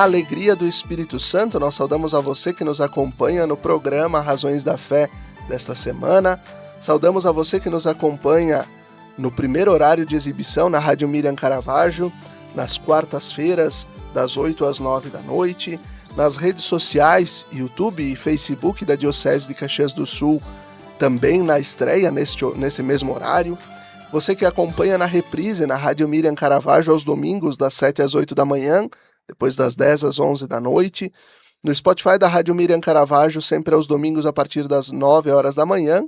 Na alegria do Espírito Santo, nós saudamos a você que nos acompanha no programa Razões da Fé desta semana. Saudamos a você que nos acompanha no primeiro horário de exibição na Rádio Miriam Caravaggio, nas quartas-feiras, das 8 às 9 da noite, nas redes sociais, YouTube e Facebook da Diocese de Caxias do Sul, também na estreia nesse mesmo horário. Você que acompanha na reprise na Rádio Miriam Caravaggio aos domingos, das 7 às 8 da manhã, depois das 10 às 11 da noite. No Spotify da Rádio Miriam Caravaggio, sempre aos domingos a partir das 9 horas da manhã.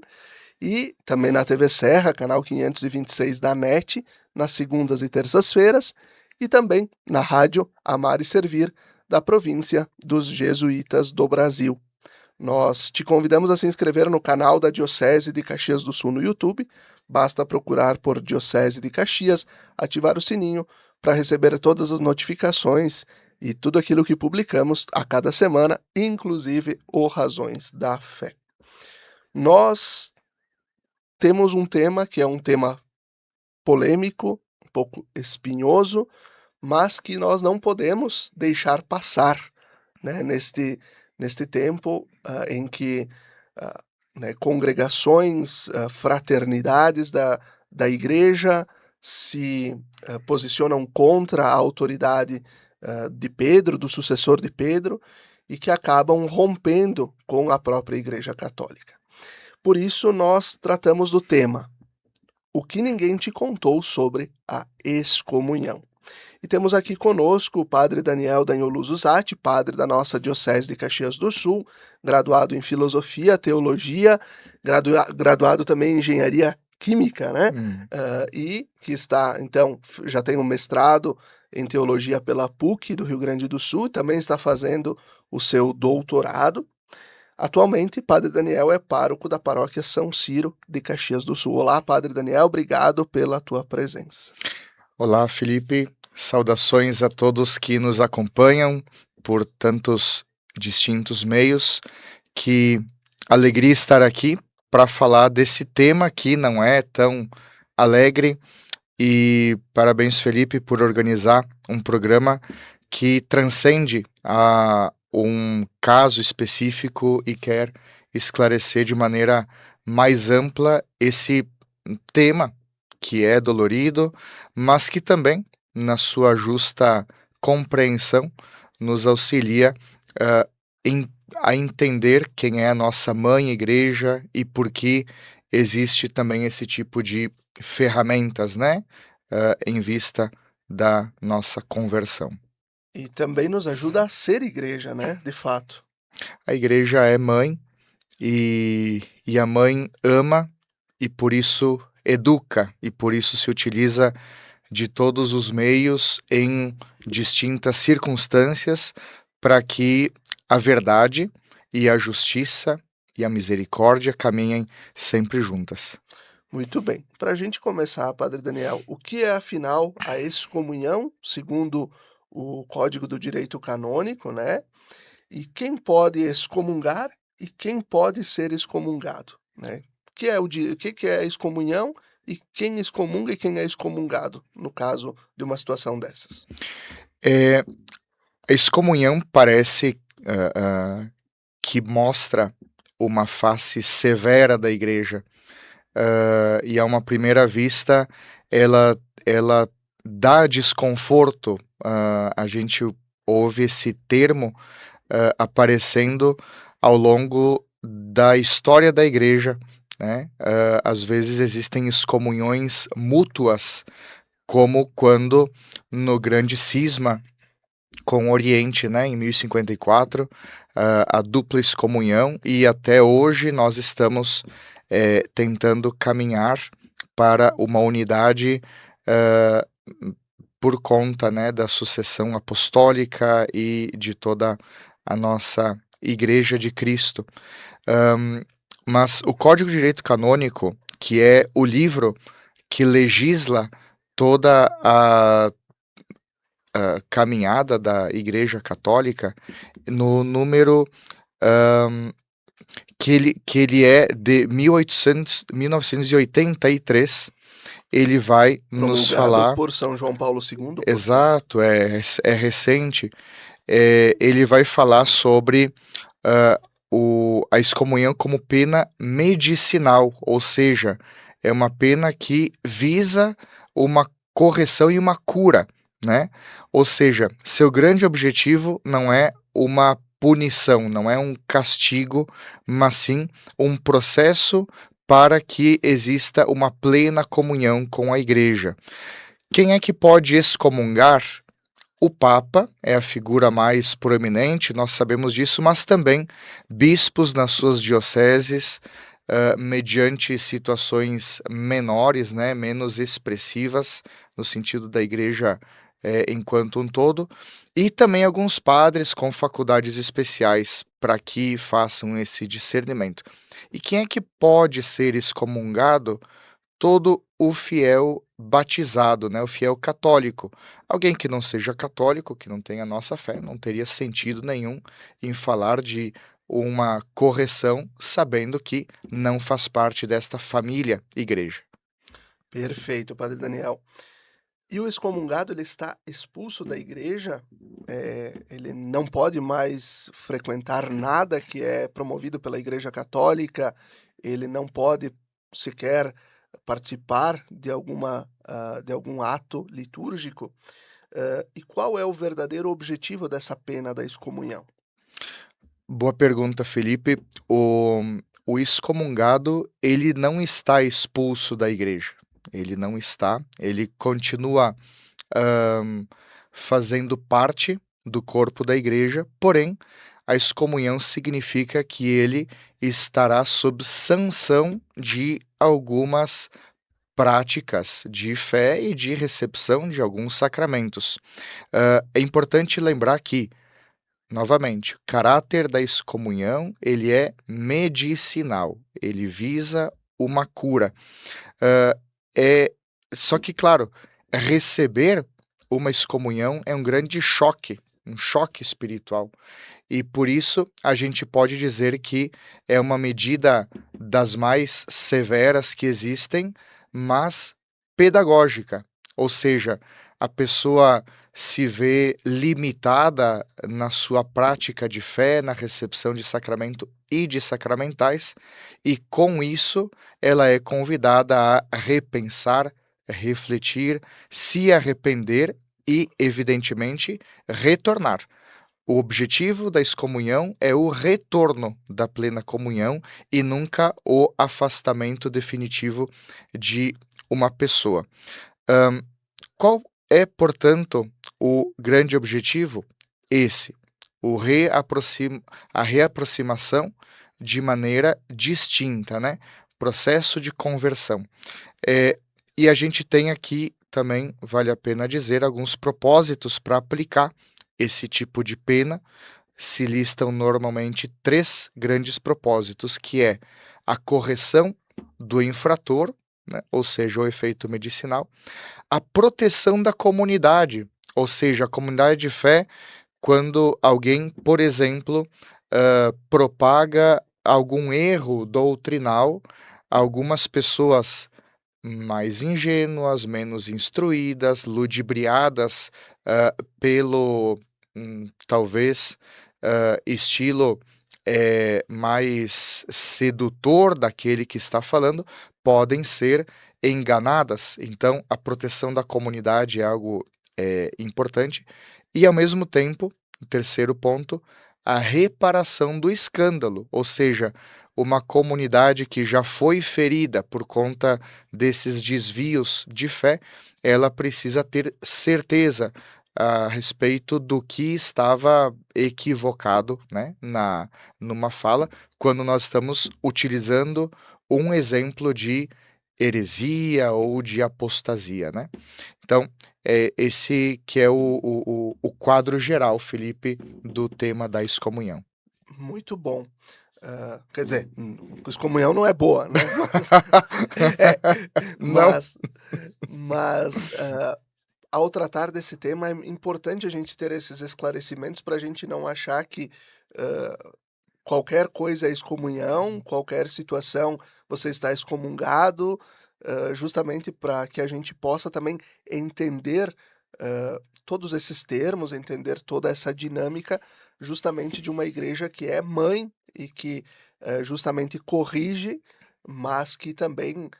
E também na TV Serra, canal 526 da NET, nas segundas e terças-feiras. E também na Rádio Amar e Servir, da província dos Jesuítas do Brasil. Nós te convidamos a se inscrever no canal da Diocese de Caxias do Sul no YouTube. Basta procurar por Diocese de Caxias, ativar o sininho para receber todas as notificações e tudo aquilo que publicamos a cada semana, inclusive o Razões da Fé. Nós temos um tema que é um tema polêmico, um pouco espinhoso, mas que nós não podemos deixar passar, né, neste tempo em que congregações, fraternidades da Igreja se posicionam contra a autoridade de Pedro, do sucessor de Pedro, e que acabam rompendo com a própria Igreja Católica. Por isso, nós tratamos do tema: o que ninguém te contou sobre a excomunhão. E temos aqui conosco o padre Daniel Daniolo Zuzati, padre da nossa Diocese de Caxias do Sul, graduado em Filosofia, Teologia, graduado também em Engenharia Química, né? E que está, então, já tem um mestrado em Teologia pela PUC do Rio Grande do Sul, e também está fazendo o seu doutorado. Atualmente, Padre Daniel é pároco da Paróquia São Ciro de Caxias do Sul. Olá, Padre Daniel, obrigado pela tua presença. Olá, Felipe. Saudações a todos que nos acompanham por tantos distintos meios. Que alegria estar aqui para falar desse tema que não é tão alegre. E parabéns, Felipe, por organizar um programa que transcende um caso específico e quer esclarecer de maneira mais ampla esse tema que é dolorido, mas que também, na sua justa compreensão, nos auxilia a entender quem é a nossa mãe igreja e por que existe também esse tipo de ferramentas, né, em vista da nossa conversão. E também nos ajuda a ser igreja, né, de fato. A igreja é mãe e a mãe ama e por isso educa e por isso se utiliza de todos os meios em distintas circunstâncias para que a verdade e a justiça e a misericórdia caminhem sempre juntas. Muito bem. Para a gente começar, Padre Daniel, o que é, afinal, a excomunhão, segundo o Código do Direito Canônico, né? E quem pode excomungar e quem pode ser excomungado, né? O que é a excomunhão e quem excomunga e quem é excomungado, no caso de uma situação dessas? A excomunhão parece que mostra uma face severa da igreja. E a uma primeira vista ela dá desconforto. A gente ouve esse termo aparecendo ao longo da história da igreja, né? Às vezes existem excomunhões mútuas, como quando no grande cisma com o Oriente, né, em 1054, a dupla excomunhão, e até hoje nós estamos tentando caminhar para uma unidade por conta, né, da sucessão apostólica e de toda a nossa Igreja de Cristo. Mas o Código de Direito Canônico, que é o livro que legisla toda a caminhada da Igreja Católica, no número que ele é de 1983, ele vai nos falar... por São João Paulo II. Exato, é recente. ele vai falar sobre ah, a excomunhão como pena medicinal, ou seja, é uma pena que visa uma correção e uma cura, né? Ou seja, seu grande objetivo não é uma punição, não é um castigo, mas sim um processo para que exista uma plena comunhão com a igreja. Quem é que pode excomungar? O Papa é a figura mais proeminente, nós sabemos disso, mas também bispos nas suas dioceses, mediante situações menores, né, menos expressivas, no sentido da igreja enquanto um todo, e também alguns padres com faculdades especiais para que façam esse discernimento. E quem é que pode ser excomungado? Todo o fiel batizado, né, o fiel católico. Alguém que não seja católico, que não tenha a nossa fé, não teria sentido nenhum em falar de uma correção, sabendo que não faz parte desta família igreja. Perfeito, Padre Daniel. E o excomungado, ele está expulso da igreja, ele não pode mais frequentar nada que é promovido pela Igreja Católica, ele não pode sequer participar de algum ato litúrgico. E qual é o verdadeiro objetivo dessa pena da excomunhão? Boa pergunta, Felipe. O excomungado, ele não está expulso da igreja. Ele não está, ele continua hã, fazendo parte do corpo da igreja, porém, a excomunhão significa que ele estará sob sanção de algumas práticas de fé e de recepção de alguns sacramentos. É importante lembrar que, novamente, o caráter da excomunhão, ele é medicinal, ele visa uma cura. Hã, é só que, claro, receber uma excomunhão é um grande choque, um choque espiritual. E por isso a gente pode dizer que é uma medida das mais severas que existem, mas pedagógica. Ou seja, a pessoa se vê limitada na sua prática de fé, na recepção de sacramento e de sacramentais, e com isso ela é convidada a repensar, refletir, se arrepender e, evidentemente, retornar. O objetivo da excomunhão é o retorno da plena comunhão e nunca o afastamento definitivo de uma pessoa. Hã, qual é, portanto, o grande objetivo? Esse, o reaproxima a reaproximação de maneira distinta, né, processo de conversão. E a gente tem aqui também, vale a pena dizer, alguns propósitos para aplicar esse tipo de pena. Se listam normalmente 3 grandes propósitos, que é a correção do infrator, né, ou seja, o efeito medicinal, a proteção da comunidade, ou seja, a comunidade de fé, quando alguém, por exemplo, propaga algum erro doutrinal, algumas pessoas mais ingênuas, menos instruídas, ludibriadas, pelo, talvez, estilo, mais sedutor daquele que está falando, podem ser enganadas. Então, a proteção da comunidade é algo, importante e, ao mesmo tempo, o terceiro ponto, a reparação do escândalo, ou seja, uma comunidade que já foi ferida por conta desses desvios de fé, ela precisa ter certeza a respeito do que estava equivocado, né, numa fala, quando nós estamos utilizando um exemplo de heresia ou de apostasia, né. Então, esse que é o quadro geral, Felipe, do tema da excomunhão. Muito bom. Quer dizer, excomunhão não é boa, né, é, Não. mas ao tratar desse tema, é importante a gente ter esses esclarecimentos para a gente não achar que, hã, qualquer coisa é excomunhão, qualquer situação você está excomungado, justamente para que a gente possa também entender, todos esses termos, entender toda essa dinâmica justamente de uma igreja que é mãe e que justamente corrige, mas que também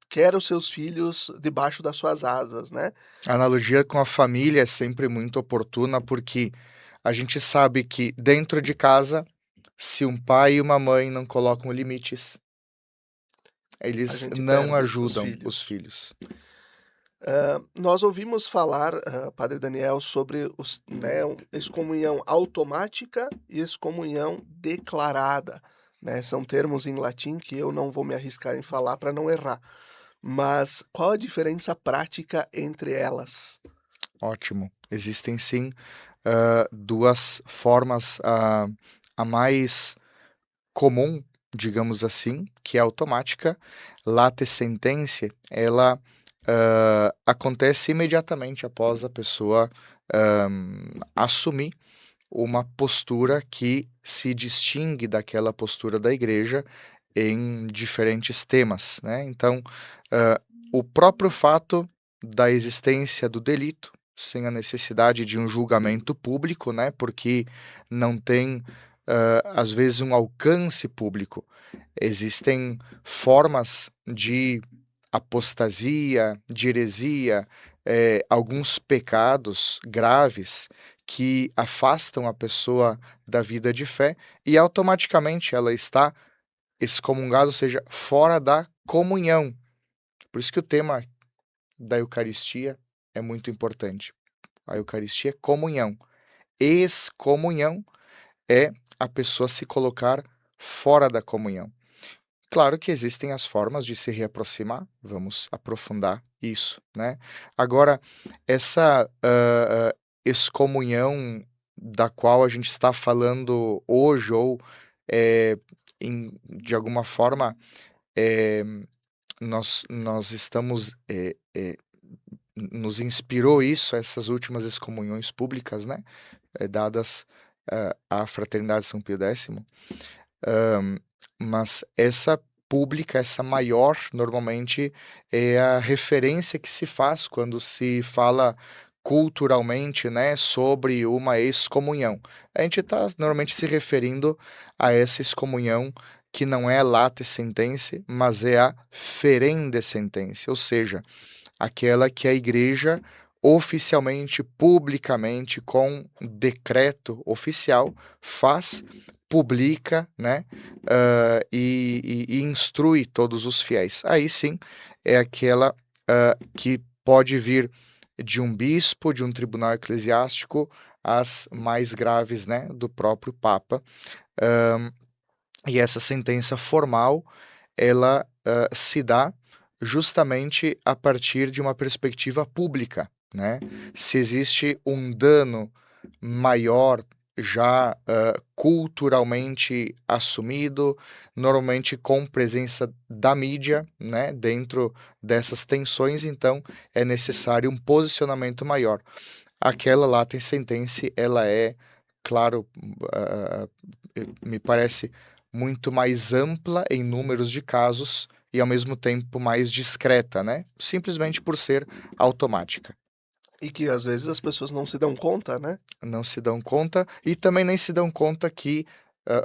quer os seus filhos debaixo das suas asas, né? A analogia com a família é sempre muito oportuna, porque a gente sabe que dentro de casa, se um pai e uma mãe não colocam limites, A eles gente não perde os ajudam os filhos. filhos. Nós ouvimos falar, Padre Daniel, sobre excomunhão automática e excomunhão declarada, né? São termos em latim que eu não vou me arriscar em falar para não errar. Mas qual a diferença prática entre elas? Ótimo. Existem sim duas formas, a mais comum, digamos assim, que é automática. Late sententia, ela acontece imediatamente após a pessoa assumir uma postura que se distingue daquela postura da igreja em diferentes temas, né? Então, ah, o próprio fato da existência do delito, sem a necessidade de um julgamento público, né? Porque não tem, às vezes, um alcance público. Existem formas de apostasia, de heresia, alguns pecados graves que afastam a pessoa da vida de fé e automaticamente ela está excomungada, ou seja, fora da comunhão. Por isso que o tema da Eucaristia é muito importante. A Eucaristia é comunhão. Excomunhão é a pessoa se colocar fora da comunhão. Claro que existem as formas de se reaproximar, vamos aprofundar isso, né. Agora, essa, excomunhão da qual a gente está falando hoje ou, de alguma forma, eh, nós estamos, nos inspirou isso, essas últimas excomunhões públicas, né, dadas, à Fraternidade São Pio X. Mas essa pública, essa maior, normalmente é a referência que se faz quando se fala culturalmente, né, sobre uma excomunhão. A gente está normalmente se referindo a essa excomunhão que não é late sententia, mas é a ferende sententia, ou seja, aquela que a igreja oficialmente, publicamente, com decreto oficial, faz, publica, né, e instrui todos os fiéis. Aí sim, é aquela que pode vir de um bispo, de um tribunal eclesiástico, as mais graves, né, do próprio Papa. Hã, e essa sentença formal, ela, se dá justamente a partir de uma perspectiva pública, né. Se existe um dano maior já, culturalmente assumido, normalmente com presença da mídia, né, dentro dessas tensões, então é necessário um posicionamento maior. Aquela lá tem sentença, ela é, claro, me parece muito mais ampla em números de casos e ao mesmo tempo mais discreta, né, simplesmente por ser automática. E que às vezes as pessoas não se dão conta, né? Não se dão conta e também nem se dão conta que,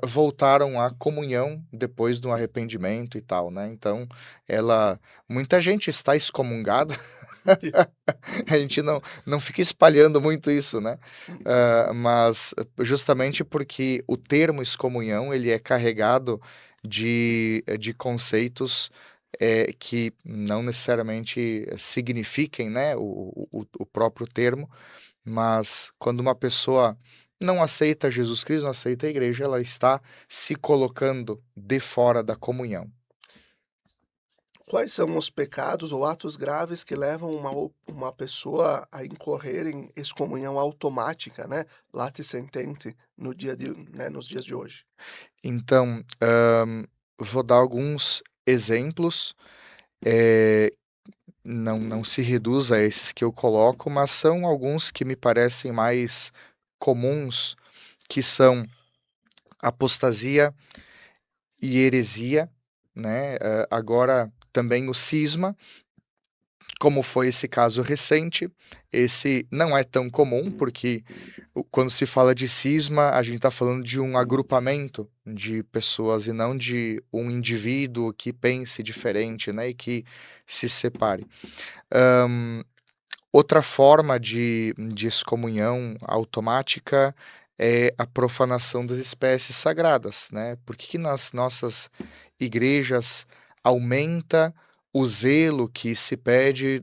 voltaram à comunhão depois do arrependimento e tal, né, então ela muita gente está excomungada. A gente não fica espalhando muito isso, né, mas justamente porque o termo excomunhão, ele é carregado de conceitos, que não necessariamente signifiquem, né, o próprio termo, mas quando uma pessoa não aceita Jesus Cristo, não aceita a igreja, ela está se colocando de fora da comunhão. Quais são os pecados ou atos graves que levam uma pessoa a incorrer em excomunhão automática, né, late sententia, nos dias de hoje? Então, vou dar alguns exemplos, eh, não se reduz a esses que eu coloco, mas são alguns que me parecem mais comuns, que são apostasia e heresia, né, agora também o cisma, como foi esse caso recente, esse não é tão comum, porque quando se fala de cisma, a gente está falando de um agrupamento de pessoas e não de um indivíduo que pense diferente, né, e que se separe. Outra forma de excomunhão automática é a profanação das espécies sagradas, né? Por que nas nossas igrejas aumenta o zelo que se pede,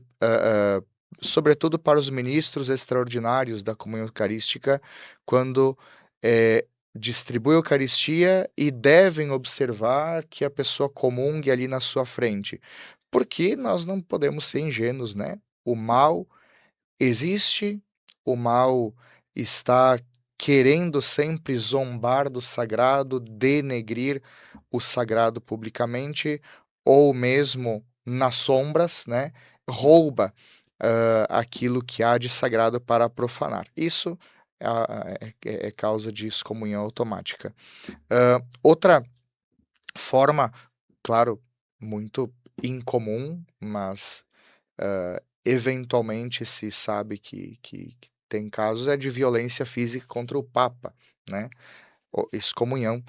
sobretudo para os ministros extraordinários da comunhão eucarística, quando distribui a Eucaristia e devem observar que a pessoa comungue ali na sua frente? Porque nós não podemos ser ingênuos, né? O mal existe, o mal está querendo sempre zombar do sagrado, denegrir o sagrado publicamente, ou mesmo nas sombras, né, rouba aquilo que há de sagrado para profanar. Isso é causa de excomunhão automática. Outra forma, claro, muito incomum, mas eventualmente se sabe que tem casos, é de violência física contra o Papa, né? Excomunhão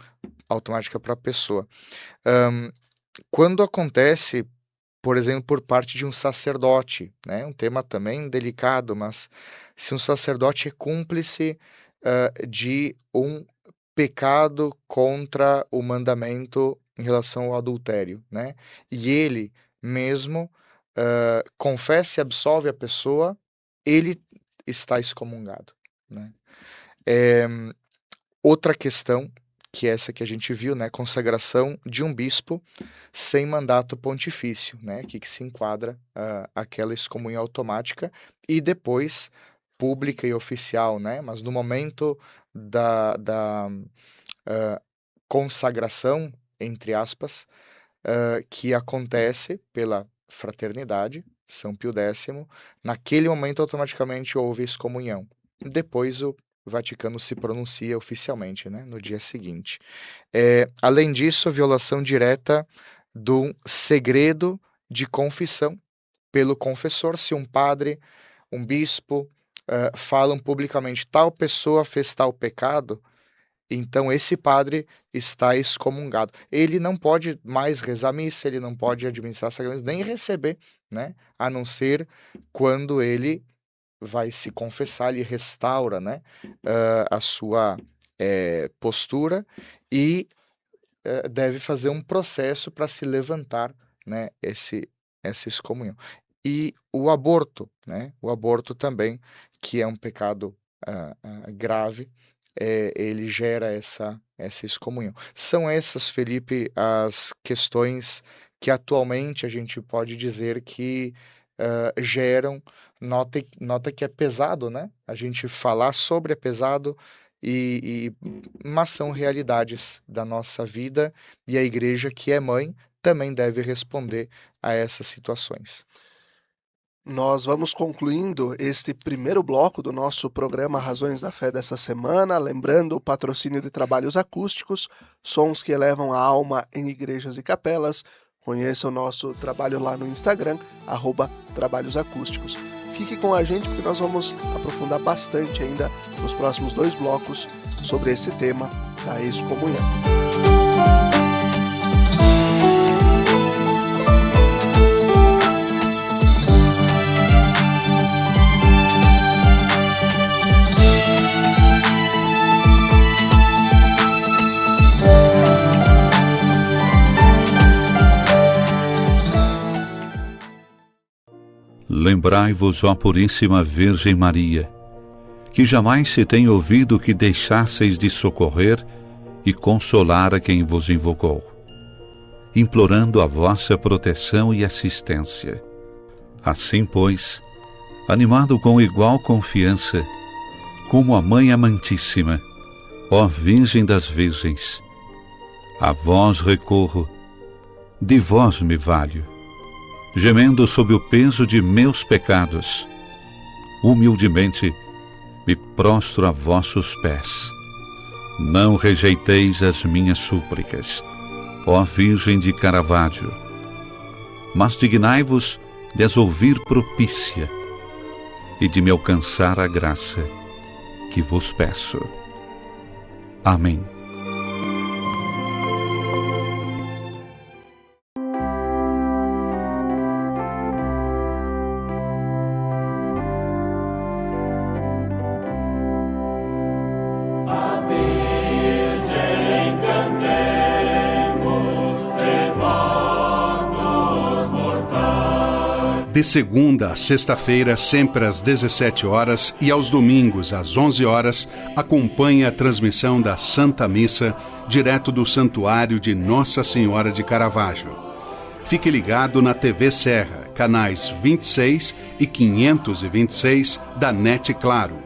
automática para a pessoa. Quando acontece, por exemplo, por parte de um sacerdote, né? Um tema também delicado, mas se um sacerdote é cúmplice de um pecado contra o mandamento em relação ao adultério, né? E ele mesmo confessa e absolve a pessoa, ele está excomungado, né? Outra questão, que é essa que a gente viu, né? Consagração de um bispo sem mandato pontifício, né? Que se enquadra aquela excomunhão automática e depois pública e oficial, né? Mas no momento da consagração, entre aspas, que acontece pela fraternidade, São Pio X, naquele momento automaticamente houve excomunhão. Depois o Vaticano se pronuncia oficialmente, né, no dia seguinte. Além disso, a violação direta do segredo de confissão pelo confessor. Se um padre, um bispo, falam publicamente tal pessoa fez tal pecado, então esse padre está excomungado. Ele não pode mais rezar missa, ele não pode administrar sacramentos, nem receber, né? A não ser quando ele vai se confessar, ele restaura, né? A sua postura e deve fazer um processo para se levantar, né? Essa excomunhão. E o aborto, né? O aborto também, que é um pecado grave, ele gera essa excomunhão. São essas, Felipe, as questões que atualmente a gente pode dizer que geram, nota que é pesado, né? A gente falar sobre é pesado, mas são realidades da nossa vida e a igreja, que é mãe, também deve responder a essas situações. Nós vamos concluindo este primeiro bloco do nosso programa Razões da Fé dessa semana, lembrando o patrocínio de trabalhos acústicos, sons que elevam a alma em igrejas e capelas. Conheça o nosso trabalho lá no Instagram, @trabalhosacústicos. Fique com a gente porque nós vamos aprofundar bastante ainda nos próximos 2 blocos sobre esse tema da excomunhão. Lembrai-vos, ó Puríssima Virgem Maria, que jamais se tem ouvido que deixasseis de socorrer e consolar a quem vos invocou, implorando a vossa proteção e assistência. Assim, pois, animado com igual confiança, como a Mãe Amantíssima, ó Virgem das Virgens, a vós recorro, de vós me valho, gemendo sob o peso de meus pecados, humildemente me prostro a vossos pés. Não rejeiteis as minhas súplicas, ó Virgem de Caravaggio, mas dignai-vos de as ouvir propícia e de me alcançar a graça que vos peço. Amém. De segunda a sexta-feira, sempre às 17 horas e aos domingos às 11 horas, acompanhe a transmissão da Santa Missa direto do Santuário de Nossa Senhora de Caravaggio. Fique ligado na TV Serra, canais 26 e 526 da NET Claro,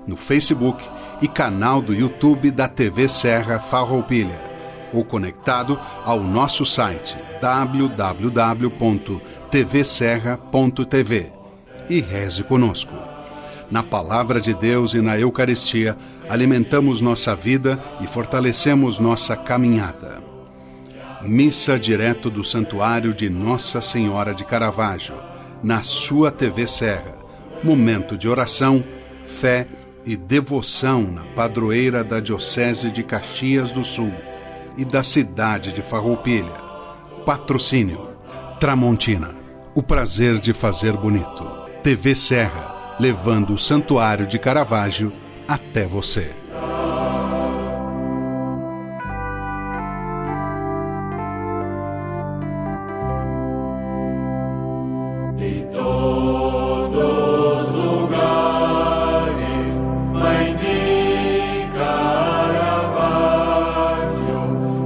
no Facebook e canal do YouTube da TV Serra Farroupilha, ou conectado ao nosso site www.tvserra.tv e reze conosco. Na Palavra de Deus e na Eucaristia, alimentamos nossa vida e fortalecemos nossa caminhada. Missa direto do Santuário de Nossa Senhora de Caravaggio, na sua TV Serra. Momento de oração, fé e devoção na padroeira da Diocese de Caxias do Sul e da cidade de Farroupilha. Patrocínio Tramontina, o prazer de fazer bonito. TV Serra, levando o Santuário de Caravaggio até você. De todos os lugares, Mãe de Caravaggio,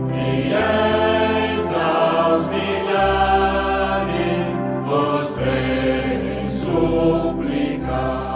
fiéis aos milhares, vos vem suplicar.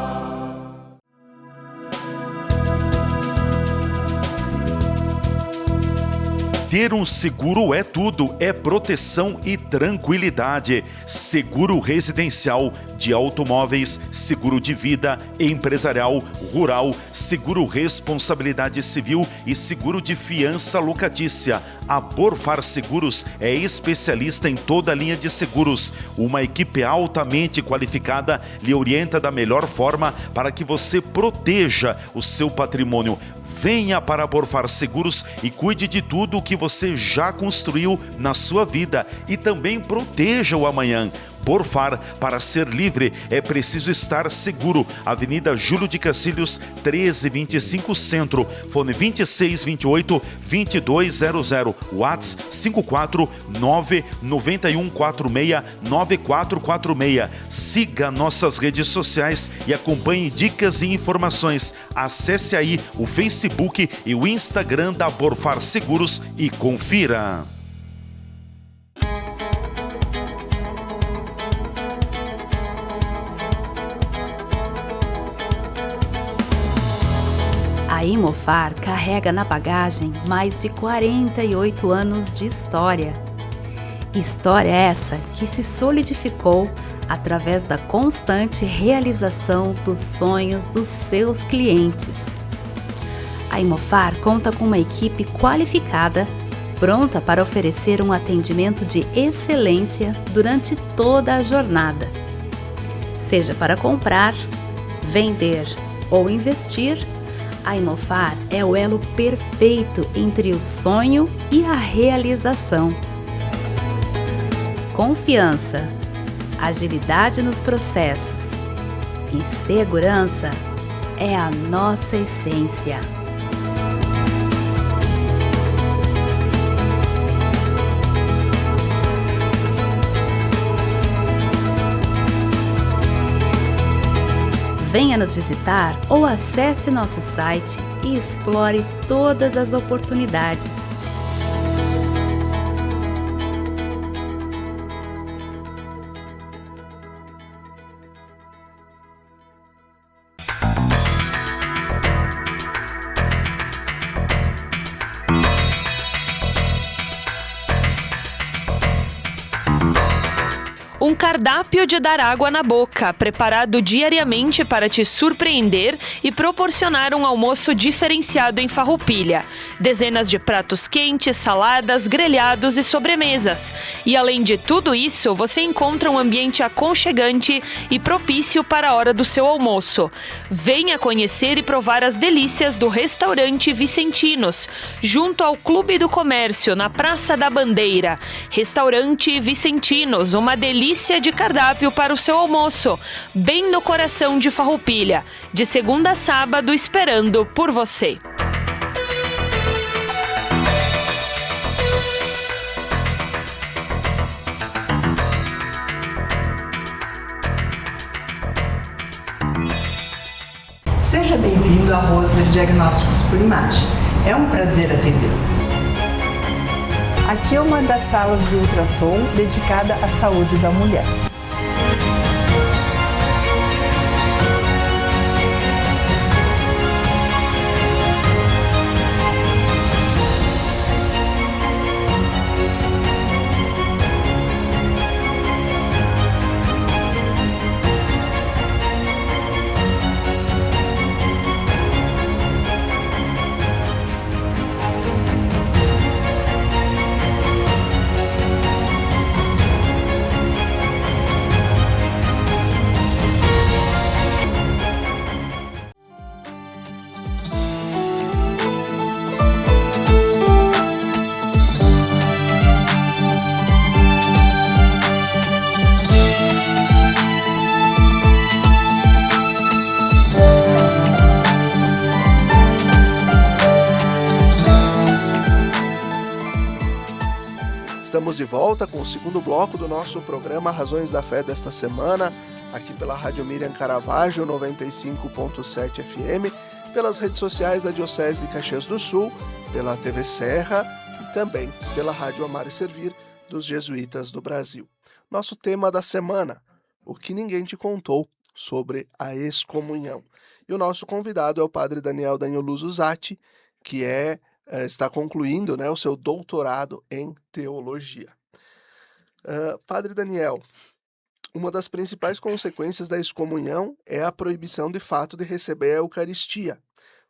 Ter um seguro é tudo, é proteção e tranquilidade. Seguro residencial, de automóveis, seguro de vida, empresarial, rural, seguro responsabilidade civil e seguro de fiança locatícia. A Borfar Seguros é especialista em toda a linha de seguros. Uma equipe altamente qualificada lhe orienta da melhor forma para que você proteja o seu patrimônio. Venha para Borfar Seguros e cuide de tudo o que você já construiu na sua vida e também proteja o amanhã. Borfar, para ser livre, é preciso estar seguro. Avenida Júlio de Cacilhos, 1325 Centro, fone 2628-2200, WhatsApp 549-9146-9446. Siga nossas redes sociais e acompanhe dicas e informações. Acesse aí o Facebook e o Instagram da Borfar Seguros e confira. A Imofar carrega na bagagem mais de 48 anos de história. História essa que se solidificou através da constante realização dos sonhos dos seus clientes. A Imofar conta com uma equipe qualificada, pronta para oferecer um atendimento de excelência durante toda a jornada. Seja para comprar, vender ou investir, a Imofar é o elo perfeito entre o sonho e a realização. Confiança, agilidade nos processos e segurança é a nossa essência. Venha nos visitar ou acesse nosso site e explore todas as oportunidades. Um cardápio de dar água na boca, preparado diariamente para te surpreender e proporcionar um almoço diferenciado em Farroupilha. Dezenas de pratos quentes, saladas, grelhados e sobremesas. E além de tudo isso, você encontra um ambiente aconchegante e propício para a hora do seu almoço. Venha conhecer e provar as delícias do Restaurante Vicentinos, junto ao Clube do Comércio, na Praça da Bandeira. Restaurante Vicentinos, uma delícia de cardápio para o seu almoço, bem no coração de Farroupilha, de segunda a sábado, esperando por você. Seja bem-vindo à Rosler Diagnósticos por Imagem. É um prazer atendê-lo. Aqui é uma das salas de ultrassom dedicada à saúde da mulher. Estamos de volta com o segundo bloco do nosso programa Razões da Fé desta semana, aqui pela Rádio Miriam Caravaggio 95.7 FM, pelas redes sociais da Diocese de Caxias do Sul, pela TV Serra e também pela Rádio Amar e Servir dos Jesuítas do Brasil. Nosso tema da semana, o que ninguém te contou sobre a excomunhão. E o nosso convidado é o padre Daniel Danioluso Zatti, que está concluindo, o seu doutorado em teologia. Padre Daniel, uma das principais consequências da excomunhão é a proibição de fato de receber a Eucaristia.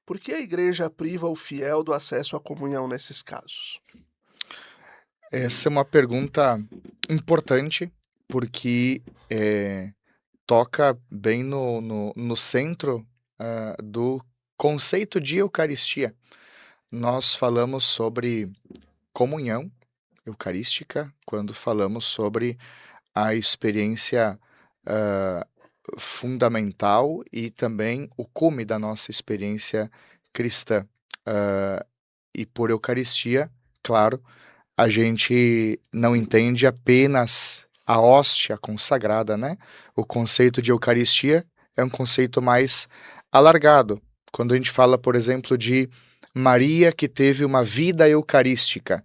Por que a Igreja priva o fiel do acesso à comunhão nesses casos? Essa é uma pergunta importante, porque toca bem no centro do conceito de Eucaristia. Nós falamos sobre comunhão eucarística quando falamos sobre a experiência fundamental e também o cume da nossa experiência cristã. E por Eucaristia, claro, a gente não entende apenas a hóstia consagrada, né? O conceito de Eucaristia é um conceito mais alargado. Quando a gente fala, por exemplo, de Maria que teve uma vida eucarística,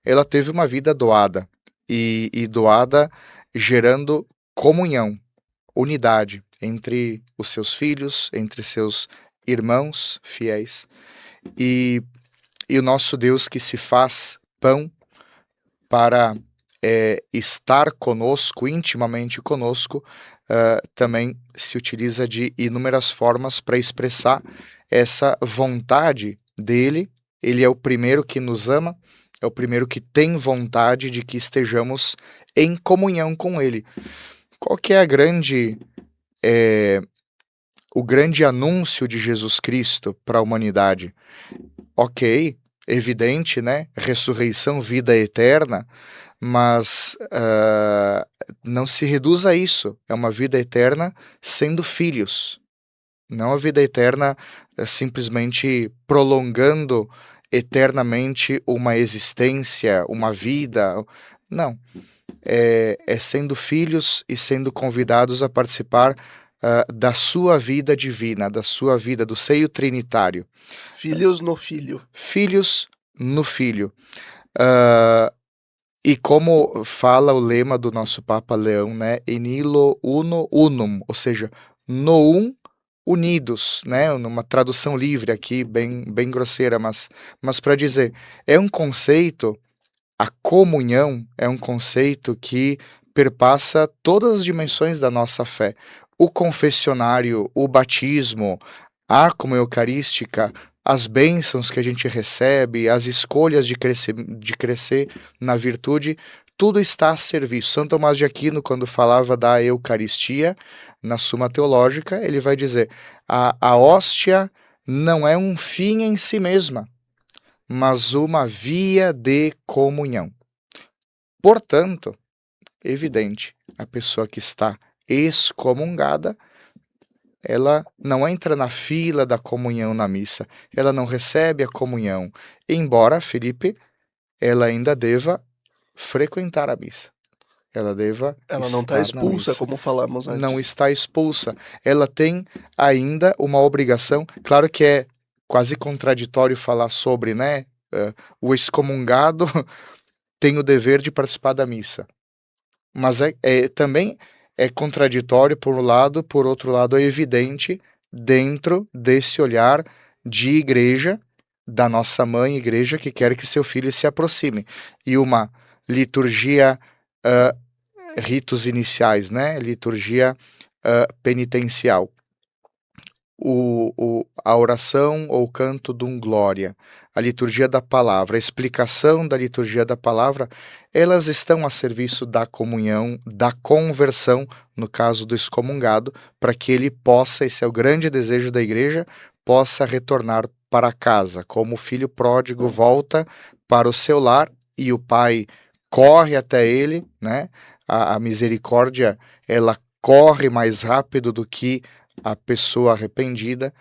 ela teve uma vida doada, e doada gerando comunhão, unidade entre os seus filhos, entre seus irmãos fiéis, e o nosso Deus que se faz pão para estar conosco, intimamente conosco, também se utiliza de inúmeras formas para expressar essa vontade dele. Ele é o primeiro que nos ama, é o primeiro que tem vontade de que estejamos em comunhão com ele. Qual que é o grande anúncio de Jesus Cristo para a humanidade? Ok, evidente, né? Ressurreição, vida eterna, mas não se reduz a isso. É uma vida eterna sendo filhos. Não a vida eterna simplesmente prolongando eternamente uma existência, uma vida. Não. É sendo filhos e sendo convidados a participar da sua vida divina, da sua vida, do seio trinitário. Filhos no Filho. Filhos no Filho. E como fala o lema do nosso Papa Leão, né? In illo uno unum, ou seja, no um unidos, né? Numa tradução livre aqui, bem grosseira, mas para dizer, é um conceito, a comunhão é um conceito que perpassa todas as dimensões da nossa fé. O confessionário, o batismo, a comunhão eucarística, as bênçãos que a gente recebe, as escolhas de crescer na virtude, tudo está a serviço. São Tomás de Aquino, quando falava da Eucaristia, na Suma Teológica, ele vai dizer: a hóstia não é um fim em si mesma, mas uma via de comunhão. Portanto, evidente, a pessoa que está excomungada, ela não entra na fila da comunhão na missa, ela não recebe a comunhão, embora, Felipe, ela ainda deva frequentar a missa. Ela não está expulsa, como falamos antes. Não está expulsa. Ela tem ainda uma obrigação. Claro que é quase contraditório falar sobre, né? O excomungado tem o dever de participar da missa. Mas também é contraditório por um lado, por outro lado é evidente dentro desse olhar de igreja, da nossa mãe igreja, que quer que seu filho se aproxime. E uma liturgia, ritos iniciais, né? Liturgia penitencial. A oração ou canto de glória, a liturgia da palavra, a explicação da liturgia da palavra, elas estão a serviço da comunhão, da conversão, no caso do excomungado, para que ele possa, esse é o grande desejo da igreja, possa retornar para casa, como o filho pródigo volta para o seu lar e o pai corre até ele, né? A misericórdia, ela corre mais rápido do que a pessoa arrependida.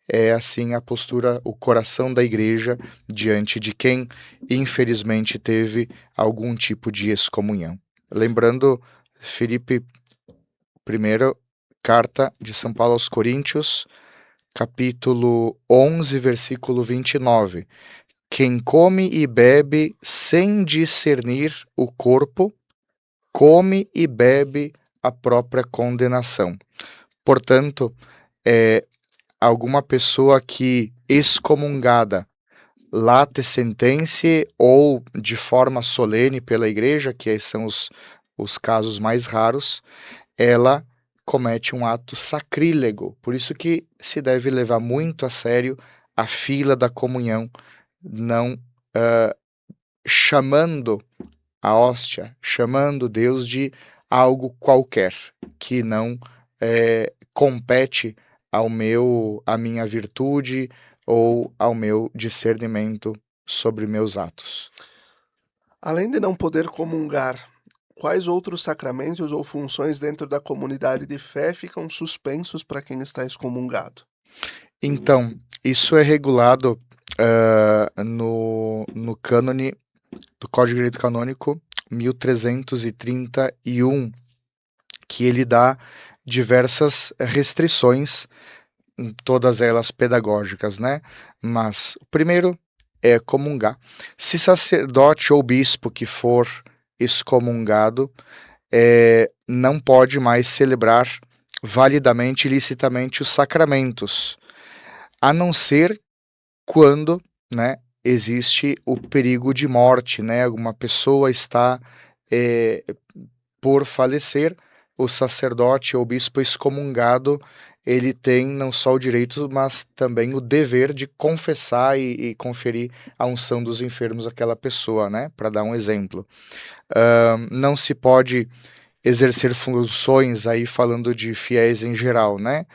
É assim a postura, o coração da igreja diante de quem infelizmente teve algum tipo de excomunhão. Lembrando, Felipe, primeira carta de São Paulo aos Coríntios, capítulo 11, versículo 29. Quem come e bebe sem discernir o corpo, come e bebe a própria condenação. Portanto, alguma pessoa que excomungada, late sentencie ou de forma solene pela igreja, que são os casos mais raros, ela comete um ato sacrílego. Por isso que se deve levar muito a sério a fila da comunhão, não chamando a hóstia, chamando Deus de algo qualquer, que não compete à minha virtude ou ao meu discernimento sobre meus atos. Além de não poder comungar, quais outros sacramentos ou funções dentro da comunidade de fé ficam suspensos para quem está excomungado? Então, isso é regulado no cânone do Código de Direito Canônico 1331, que ele dá diversas restrições, todas elas pedagógicas, né? Mas o primeiro é comungar. Se sacerdote ou bispo que for excomungado não pode mais celebrar validamente e licitamente os sacramentos, a não ser quando, né, existe o perigo de morte, né? Alguma pessoa está por falecer, o sacerdote ou bispo excomungado, ele tem não só o direito, mas também o dever de confessar e conferir a unção dos enfermos àquela pessoa, né? Para dar um exemplo. Não se pode exercer funções, aí falando de fiéis em geral, né?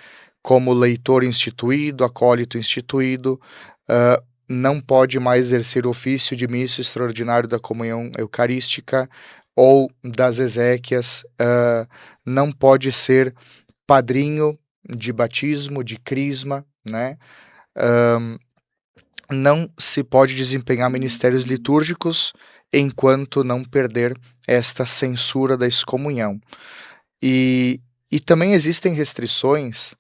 Como leitor instituído, acólito instituído, não pode mais exercer ofício de missa extraordinário da comunhão eucarística ou das exéquias, não pode ser padrinho de batismo, de crisma, né? Não se pode desempenhar ministérios litúrgicos enquanto não perder esta censura da excomunhão. E também existem restrições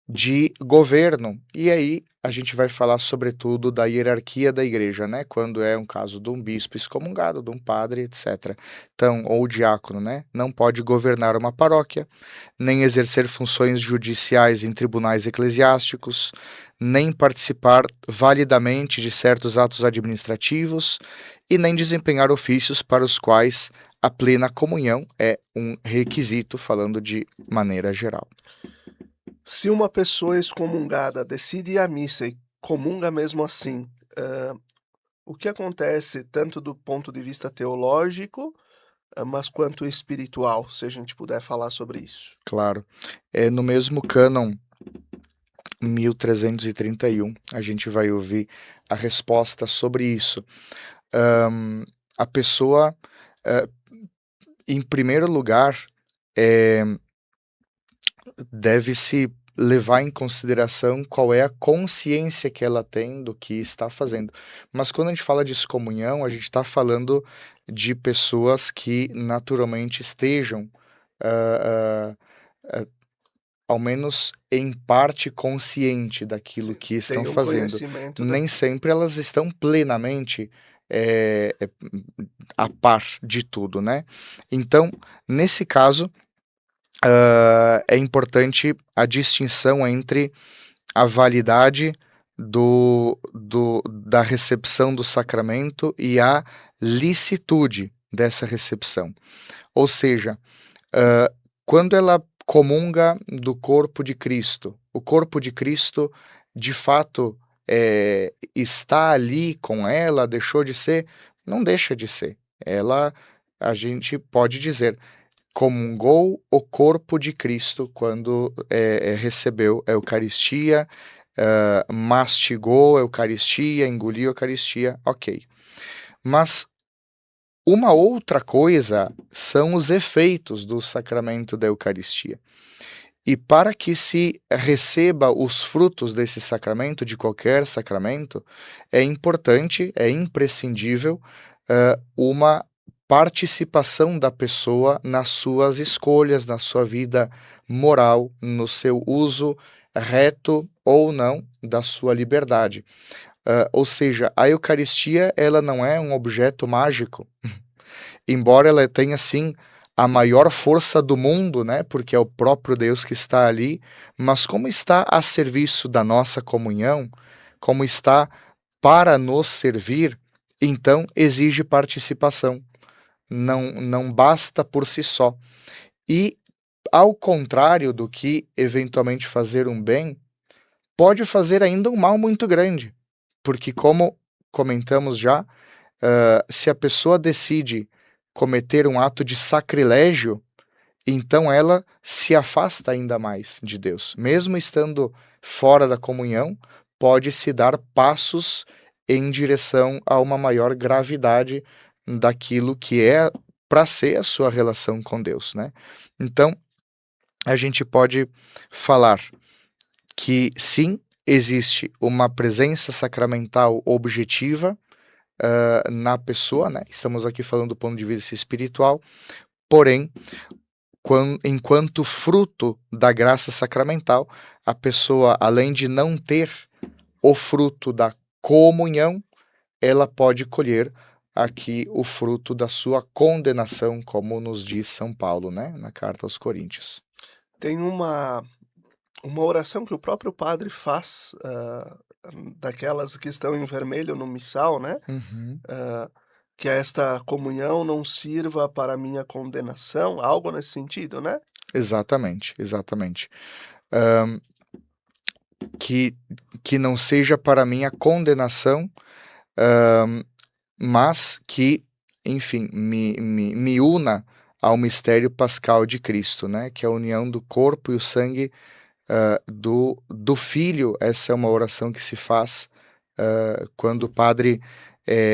de governo, e aí a gente vai falar sobretudo da hierarquia da igreja, né? Quando é um caso de um bispo excomungado, de um padre, etc. Então, ou diácono, né? Não pode governar uma paróquia, nem exercer funções judiciais em tribunais eclesiásticos, nem participar validamente de certos atos administrativos e nem desempenhar ofícios para os quais a plena comunhão é um requisito, falando de maneira geral. Se uma pessoa excomungada decide ir à missa e comunga mesmo assim, o que acontece tanto do ponto de vista teológico, mas quanto espiritual, se a gente puder falar sobre isso? Claro. No mesmo cânon 1331, a gente vai ouvir a resposta sobre isso. A pessoa, em primeiro lugar, deve-se levar em consideração qual é a consciência que ela tem do que está fazendo. Mas quando a gente fala de excomunhão, a gente está falando de pessoas que naturalmente estejam, ao menos em parte, consciente daquilo que estão Tem um fazendo. conhecimento Nem sempre elas estão plenamente a par de tudo, né? Então, nesse caso, é importante a distinção entre a validade da recepção do sacramento e a licitude dessa recepção. Ou seja, quando ela comunga do corpo de Cristo, o corpo de Cristo de fato está ali com ela, deixou de ser? Não deixa de ser. A gente pode dizer, comungou o corpo de Cristo quando recebeu a Eucaristia, mastigou a Eucaristia, engoliu a Eucaristia, ok. Mas uma outra coisa são os efeitos do sacramento da Eucaristia. E para que se receba os frutos desse sacramento, de qualquer sacramento, é importante, é imprescindível uma participação da pessoa nas suas escolhas, na sua vida moral, no seu uso reto ou não da sua liberdade. Ou seja, a Eucaristia ela não é um objeto mágico, embora ela tenha sim a maior força do mundo, né? Porque é o próprio Deus que está ali, mas como está a serviço da nossa comunhão, como está para nos servir, então exige participação. Não basta por si só. E, ao contrário do que eventualmente fazer um bem, pode fazer ainda um mal muito grande. Porque, como comentamos já, se a pessoa decide cometer um ato de sacrilégio, então ela se afasta ainda mais de Deus. Mesmo estando fora da comunhão, pode-se dar passos em direção a uma maior gravidade daquilo que é para ser a sua relação com Deus, né? Então, a gente pode falar que sim, existe uma presença sacramental objetiva na pessoa, né? Estamos aqui falando do ponto de vista espiritual, porém, enquanto fruto da graça sacramental, a pessoa, além de não ter o fruto da comunhão, ela pode colher aqui o fruto da sua condenação, como nos diz São Paulo, né? Na carta aos Coríntios. Tem uma oração que o próprio padre faz, daquelas que estão em vermelho no missal, né? Que esta comunhão não sirva para a minha condenação, algo nesse sentido, né? Exatamente. Que não seja para a minha condenação, mas que, enfim, me una ao mistério pascal de Cristo, né? Que é a união do corpo e o sangue do Filho. Essa é uma oração que se faz quando o padre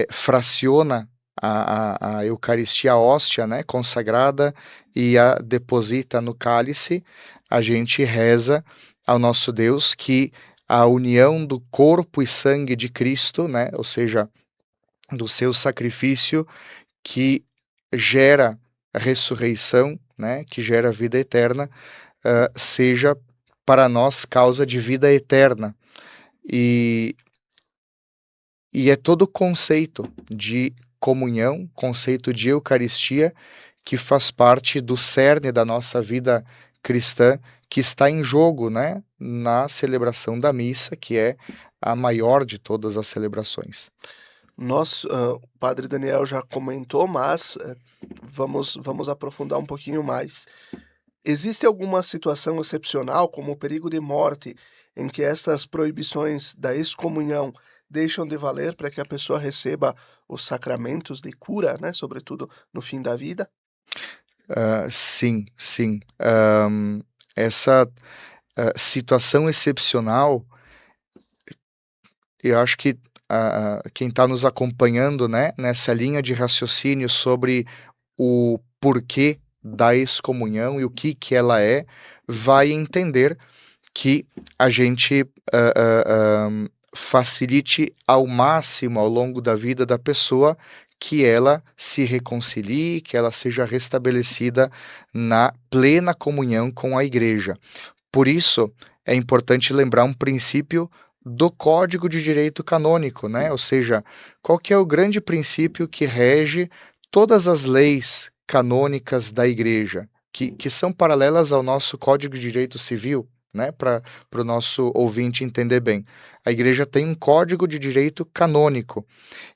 fraciona a Eucaristia, a hóstia, né, consagrada, e a deposita no cálice. A gente reza ao nosso Deus que a união do corpo e sangue de Cristo, né, ou seja, do seu sacrifício que gera ressurreição, né, que gera vida eterna, seja para nós causa de vida eterna. E é todo o conceito de comunhão, conceito de Eucaristia, que faz parte do cerne da nossa vida cristã, que está em jogo, né, na celebração da missa, que é a maior de todas as celebrações. O Padre Daniel já comentou, mas vamos aprofundar um pouquinho mais. Existe alguma situação excepcional, como o perigo de morte, em que estas proibições da excomunhão deixam de valer para que a pessoa receba os sacramentos de cura, né, sobretudo no fim da vida? Sim. Essa situação excepcional, eu acho que quem está nos acompanhando, né, nessa linha de raciocínio sobre o porquê da excomunhão e o que ela é, vai entender que a gente facilite ao máximo ao longo da vida da pessoa que ela se reconcilie, que ela seja restabelecida na plena comunhão com a Igreja. Por isso, é importante lembrar um princípio do Código de Direito Canônico, né? Ou seja, qual que é o grande princípio que rege todas as leis canônicas da Igreja, que são paralelas ao nosso Código de Direito Civil, né? Para o nosso ouvinte entender bem. A Igreja tem um Código de Direito Canônico,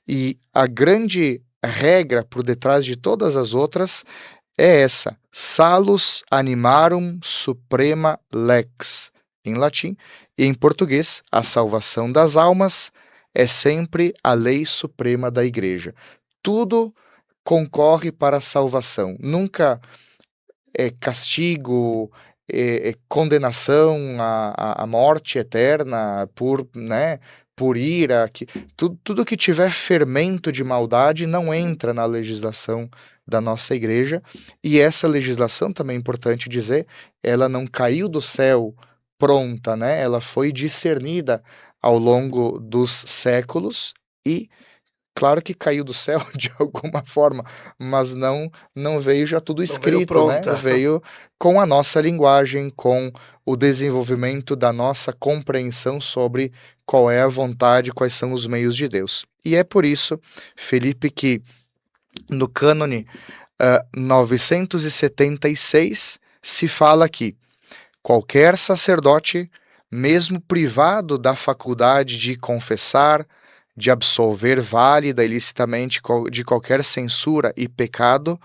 e a grande regra por detrás de todas as outras é essa: salus animarum suprema lex, em latim, e em português, a salvação das almas é sempre a lei suprema da Igreja. Tudo concorre para a salvação, nunca é castigo, é condenação à morte eterna por ira. Tudo que tiver fermento de maldade não entra na legislação da nossa Igreja, e essa legislação, também é importante dizer, ela não caiu do céu pronta, né? Ela foi discernida ao longo dos séculos e, claro que caiu do céu de alguma forma, mas não veio já tudo escrito, né? Veio com a nossa linguagem, com o desenvolvimento da nossa compreensão sobre qual é a vontade, quais são os meios de Deus. E é por isso, Felipe, que no cânone 976 se fala que qualquer sacerdote, mesmo privado da faculdade de confessar, de absolver válida ilicitamente de qualquer censura e pecado,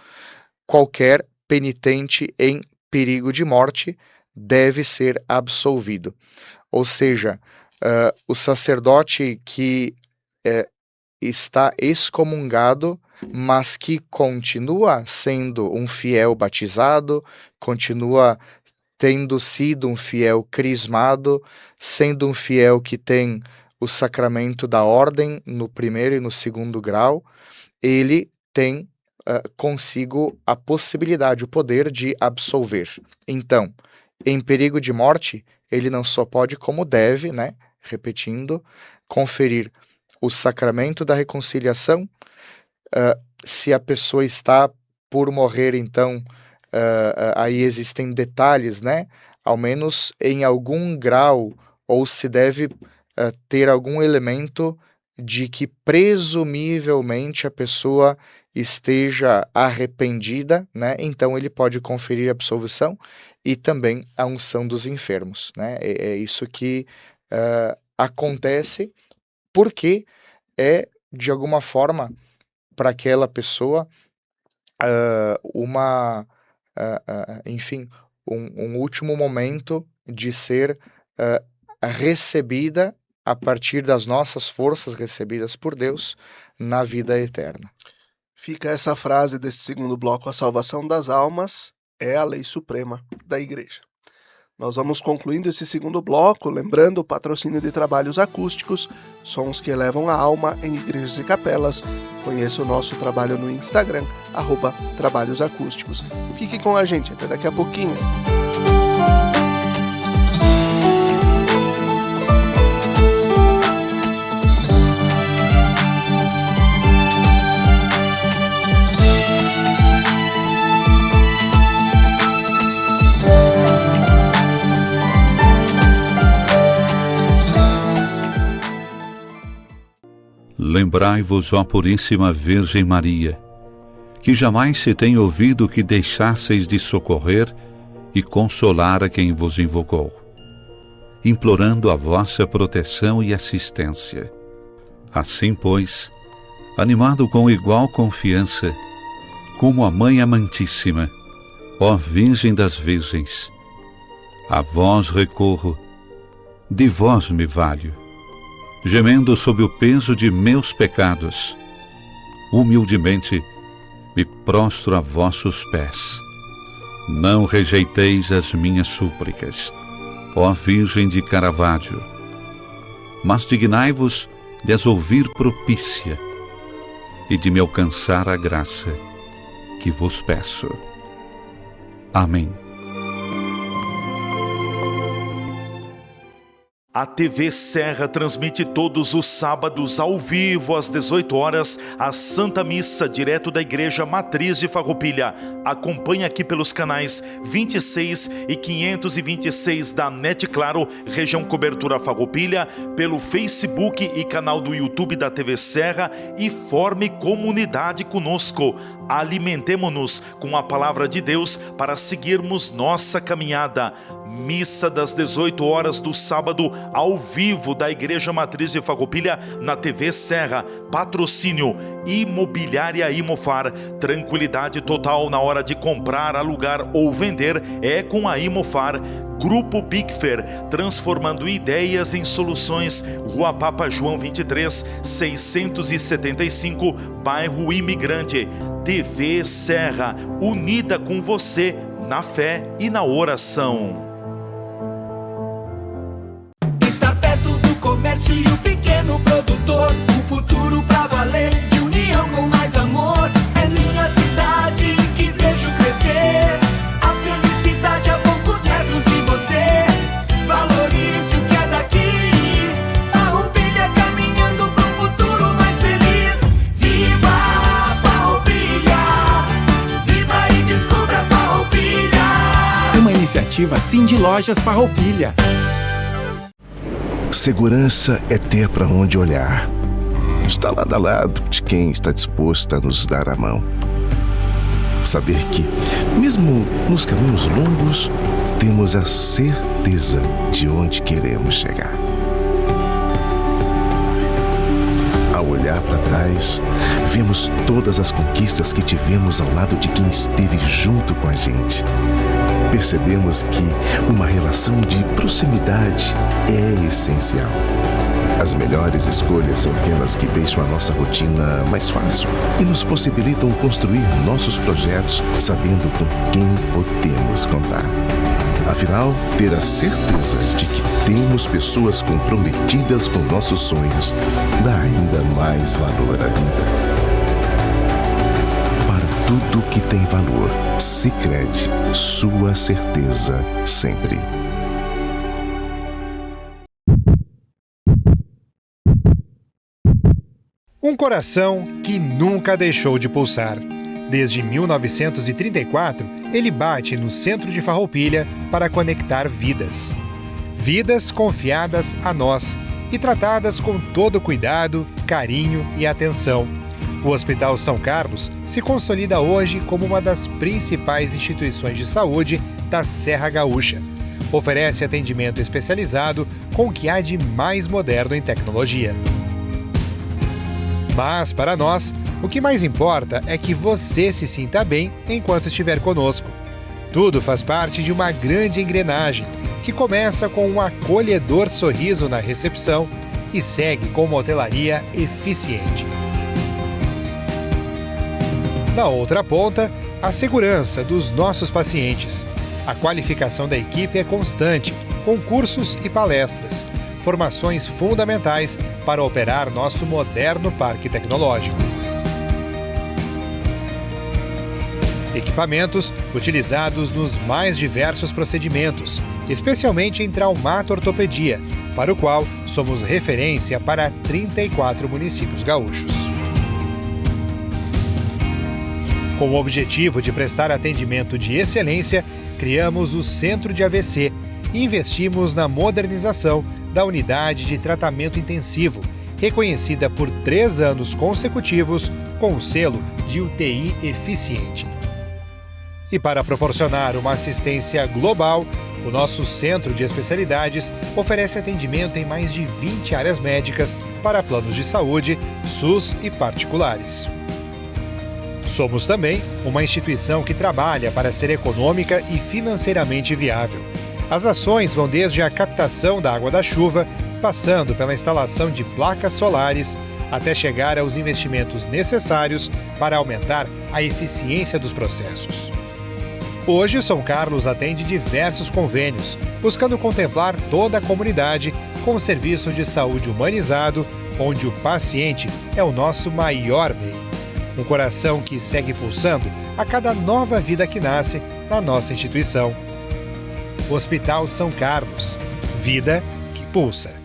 qualquer penitente em perigo de morte deve ser absolvido. Ou seja, o sacerdote que está excomungado, mas que continua sendo um fiel batizado, continua tendo sido um fiel crismado, sendo um fiel que tem o sacramento da ordem no primeiro e no segundo grau, ele tem consigo a possibilidade, o poder de absolver. Então, em perigo de morte, ele não só pode, como deve, né, repetindo, conferir o sacramento da reconciliação. Se a pessoa está por morrer, então, aí existem detalhes, né? Ao menos em algum grau, ou se deve ter algum elemento de que presumivelmente a pessoa esteja arrependida, né? Então ele pode conferir a absolvição e também a unção dos enfermos, né? É isso que acontece, porque é, de alguma forma, para aquela pessoa enfim, um último momento de ser recebida a partir das nossas forças recebidas por Deus na vida eterna. Fica essa frase desse segundo bloco: a salvação das almas é a lei suprema da Igreja. Nós vamos concluindo esse segundo bloco, lembrando o patrocínio de Trabalhos Acústicos, sons que elevam a alma em igrejas e capelas. Conheça o nosso trabalho no Instagram, @Trabalhos Acústicos. Fique com a gente, até daqui a pouquinho. Lembrai-vos, ó Puríssima Virgem Maria, que jamais se tem ouvido que deixasseis de socorrer e consolar a quem vos invocou, implorando a vossa proteção e assistência. Assim, pois, animado com igual confiança, como a Mãe Amantíssima, ó Virgem das Virgens. A vós recorro, de vós me valho, gemendo sob o peso de meus pecados. Humildemente me prostro a vossos pés. Não rejeiteis as minhas súplicas, ó Virgem de Caravaggio, mas dignai-vos de as ouvir propícia e de me alcançar a graça que vos peço. Amém. A TV Serra transmite todos os sábados ao vivo às 18 horas a Santa Missa direto da Igreja Matriz de Farroupilha. Acompanhe aqui pelos canais 26 e 526 da NET Claro, região cobertura Farroupilha, pelo Facebook e canal do YouTube da TV Serra e forme comunidade conosco. Alimentemo-nos com a palavra de Deus para seguirmos nossa caminhada. Missa das 18 horas do sábado ao vivo da Igreja Matriz de Farroupilha na TV Serra. Patrocínio Imobiliária Imofar. Tranquilidade total na hora de comprar, alugar ou vender é com a Imofar. Grupo Bigfer, transformando ideias em soluções. Rua Papa João 23, 675, bairro Imigrante. TV Serra, unida com você na fé e na oração. Estar perto do comércio e o pequeno produtor, um futuro pra valer, de união com mais amor. É minha cidade que vejo crescer, a felicidade a poucos metros de você. Valorize o que é daqui, Farroupilha caminhando pro futuro mais feliz. Viva Farroupilha, viva e descubra Farroupilha. Uma iniciativa Cindy Lojas Farroupilha. Segurança é ter para onde olhar. Está lado a lado de quem está disposto a nos dar a mão. Saber que, mesmo nos caminhos longos, temos a certeza de onde queremos chegar. Ao olhar para trás, vemos todas as conquistas que tivemos ao lado de quem esteve junto com a gente. Percebemos que uma relação de proximidade é essencial. As melhores escolhas são aquelas que deixam a nossa rotina mais fácil e nos possibilitam construir nossos projetos sabendo com quem podemos contar. Afinal, ter a certeza de que temos pessoas comprometidas com nossos sonhos dá ainda mais valor à vida. Tudo que tem valor, Sicredi, sua certeza sempre. Um coração que nunca deixou de pulsar. Desde 1934, ele bate no centro de Farroupilha para conectar vidas. Vidas confiadas a nós e tratadas com todo cuidado, carinho e atenção. O Hospital São Carlos se consolida hoje como uma das principais instituições de saúde da Serra Gaúcha. Oferece atendimento especializado com o que há de mais moderno em tecnologia. Mas, para nós, o que mais importa é que você se sinta bem enquanto estiver conosco. Tudo faz parte de uma grande engrenagem, que começa com um acolhedor sorriso na recepção e segue com uma hotelaria eficiente. Na outra ponta, a segurança dos nossos pacientes. A qualificação da equipe é constante, com cursos e palestras, formações fundamentais para operar nosso moderno parque tecnológico. Equipamentos utilizados nos mais diversos procedimentos, especialmente em traumato-ortopedia, para o qual somos referência para 34 municípios gaúchos. Com o objetivo de prestar atendimento de excelência, criamos o Centro de AVC e investimos na modernização da unidade de tratamento intensivo, reconhecida por 3 anos consecutivos com o selo de UTI eficiente. E para proporcionar uma assistência global, O nosso centro de especialidades oferece atendimento em mais de 20 áreas médicas para planos de saúde, SUS e particulares. Somos também uma instituição que trabalha para ser econômica e financeiramente viável. As ações vão desde a captação da água da chuva, passando pela instalação de placas solares, até chegar aos investimentos necessários para aumentar a eficiência dos processos. Hoje, o São Carlos atende diversos convênios, buscando contemplar toda a comunidade com um serviço de saúde humanizado, onde o paciente é o nosso maior bem. Um coração que segue pulsando a cada nova vida que nasce na nossa instituição. Hospital São Carlos. Vida que pulsa.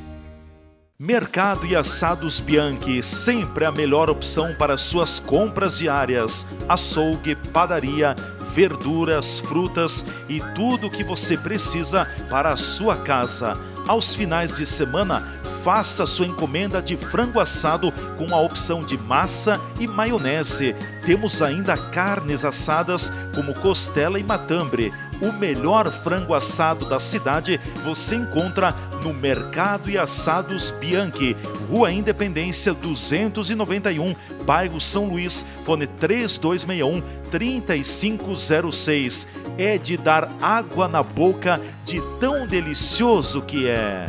Mercado e Assados Bianchi, sempre a melhor opção para suas compras diárias. Açougue, padaria, verduras, frutas e tudo o que você precisa para a sua casa. Aos finais de semana, faça sua encomenda de frango assado com a opção de massa e maionese. Temos ainda carnes assadas como costela e matambre. O melhor frango assado da cidade você encontra no Mercado e Assados Bianchi, Rua Independência 291, bairro São Luís, fone 3261-3506. É de dar água na boca de tão delicioso que é.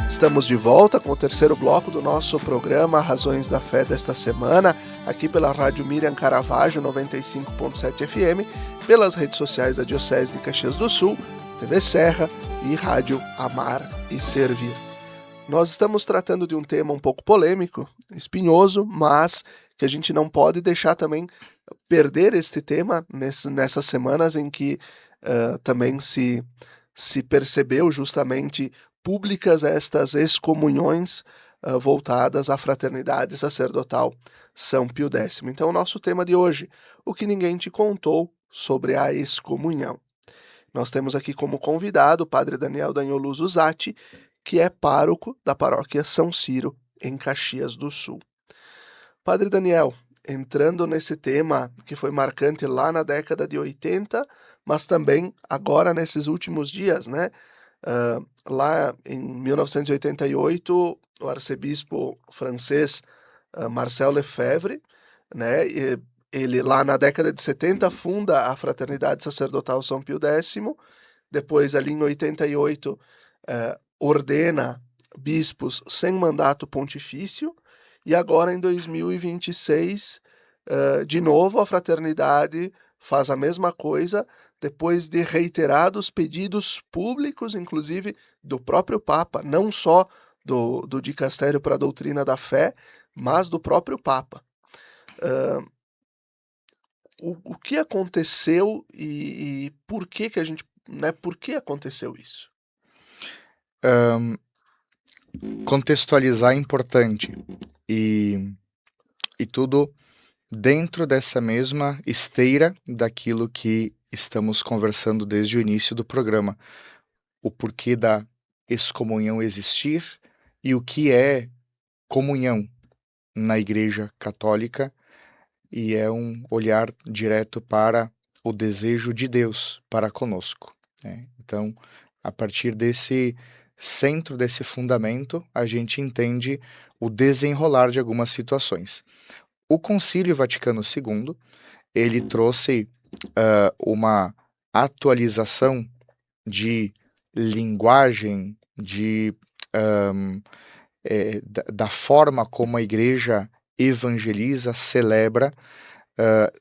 Estamos de volta com o terceiro bloco do nosso programa Razões da Fé desta semana, aqui pela Rádio Miriam Caravaggio 95.7 FM, pelas redes sociais da Diocese de Caxias do Sul, TV Serra e Rádio Amar e Servir. Nós estamos tratando de um tema um pouco polêmico, espinhoso, mas que a gente não pode deixar também perder este tema nessas semanas em que também se percebeu justamente públicas estas excomunhões voltadas à fraternidade sacerdotal São Pio X. Então, o nosso tema de hoje, o que ninguém te contou sobre a excomunhão. Nós temos aqui como convidado o padre Daniel Danioluso Zatti, que é pároco da paróquia São Ciro, em Caxias do Sul. Padre Daniel, entrando nesse tema que foi marcante lá na década de 80, mas também agora nesses últimos dias, né? Lá em 1988, o arcebispo francês Marcel Lefebvre, né, ele lá na década de 70 funda a Fraternidade Sacerdotal São Pio X, depois ali em 88 ordena bispos sem mandato pontifício, e agora em 2026, de novo a Fraternidade faz a mesma coisa, depois de reiterados pedidos públicos, inclusive do próprio Papa, não só do Dicastério para a Doutrina da Fé, mas do próprio Papa. O que aconteceu e por que a gente, né, por que aconteceu isso? Contextualizar é importante e tudo dentro dessa mesma esteira daquilo que estamos conversando desde o início do programa. O porquê da excomunhão existir e o que é comunhão na Igreja Católica, e é um olhar direto para o desejo de Deus para conosco, né? Então, a partir desse centro, desse fundamento, a gente entende o desenrolar de algumas situações. O Concílio Vaticano II, ele trouxe uma atualização de linguagem, da forma como a Igreja evangeliza, celebra,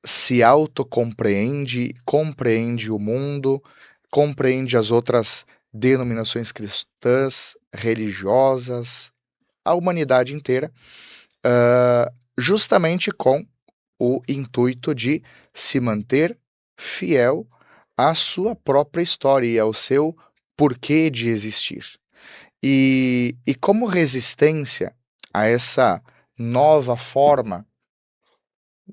se autocompreende, compreende o mundo, compreende as outras denominações cristãs, religiosas, a humanidade inteira, justamente com o intuito de se manter fiel à sua própria história e ao seu porquê de existir. E como resistência a essa nova forma,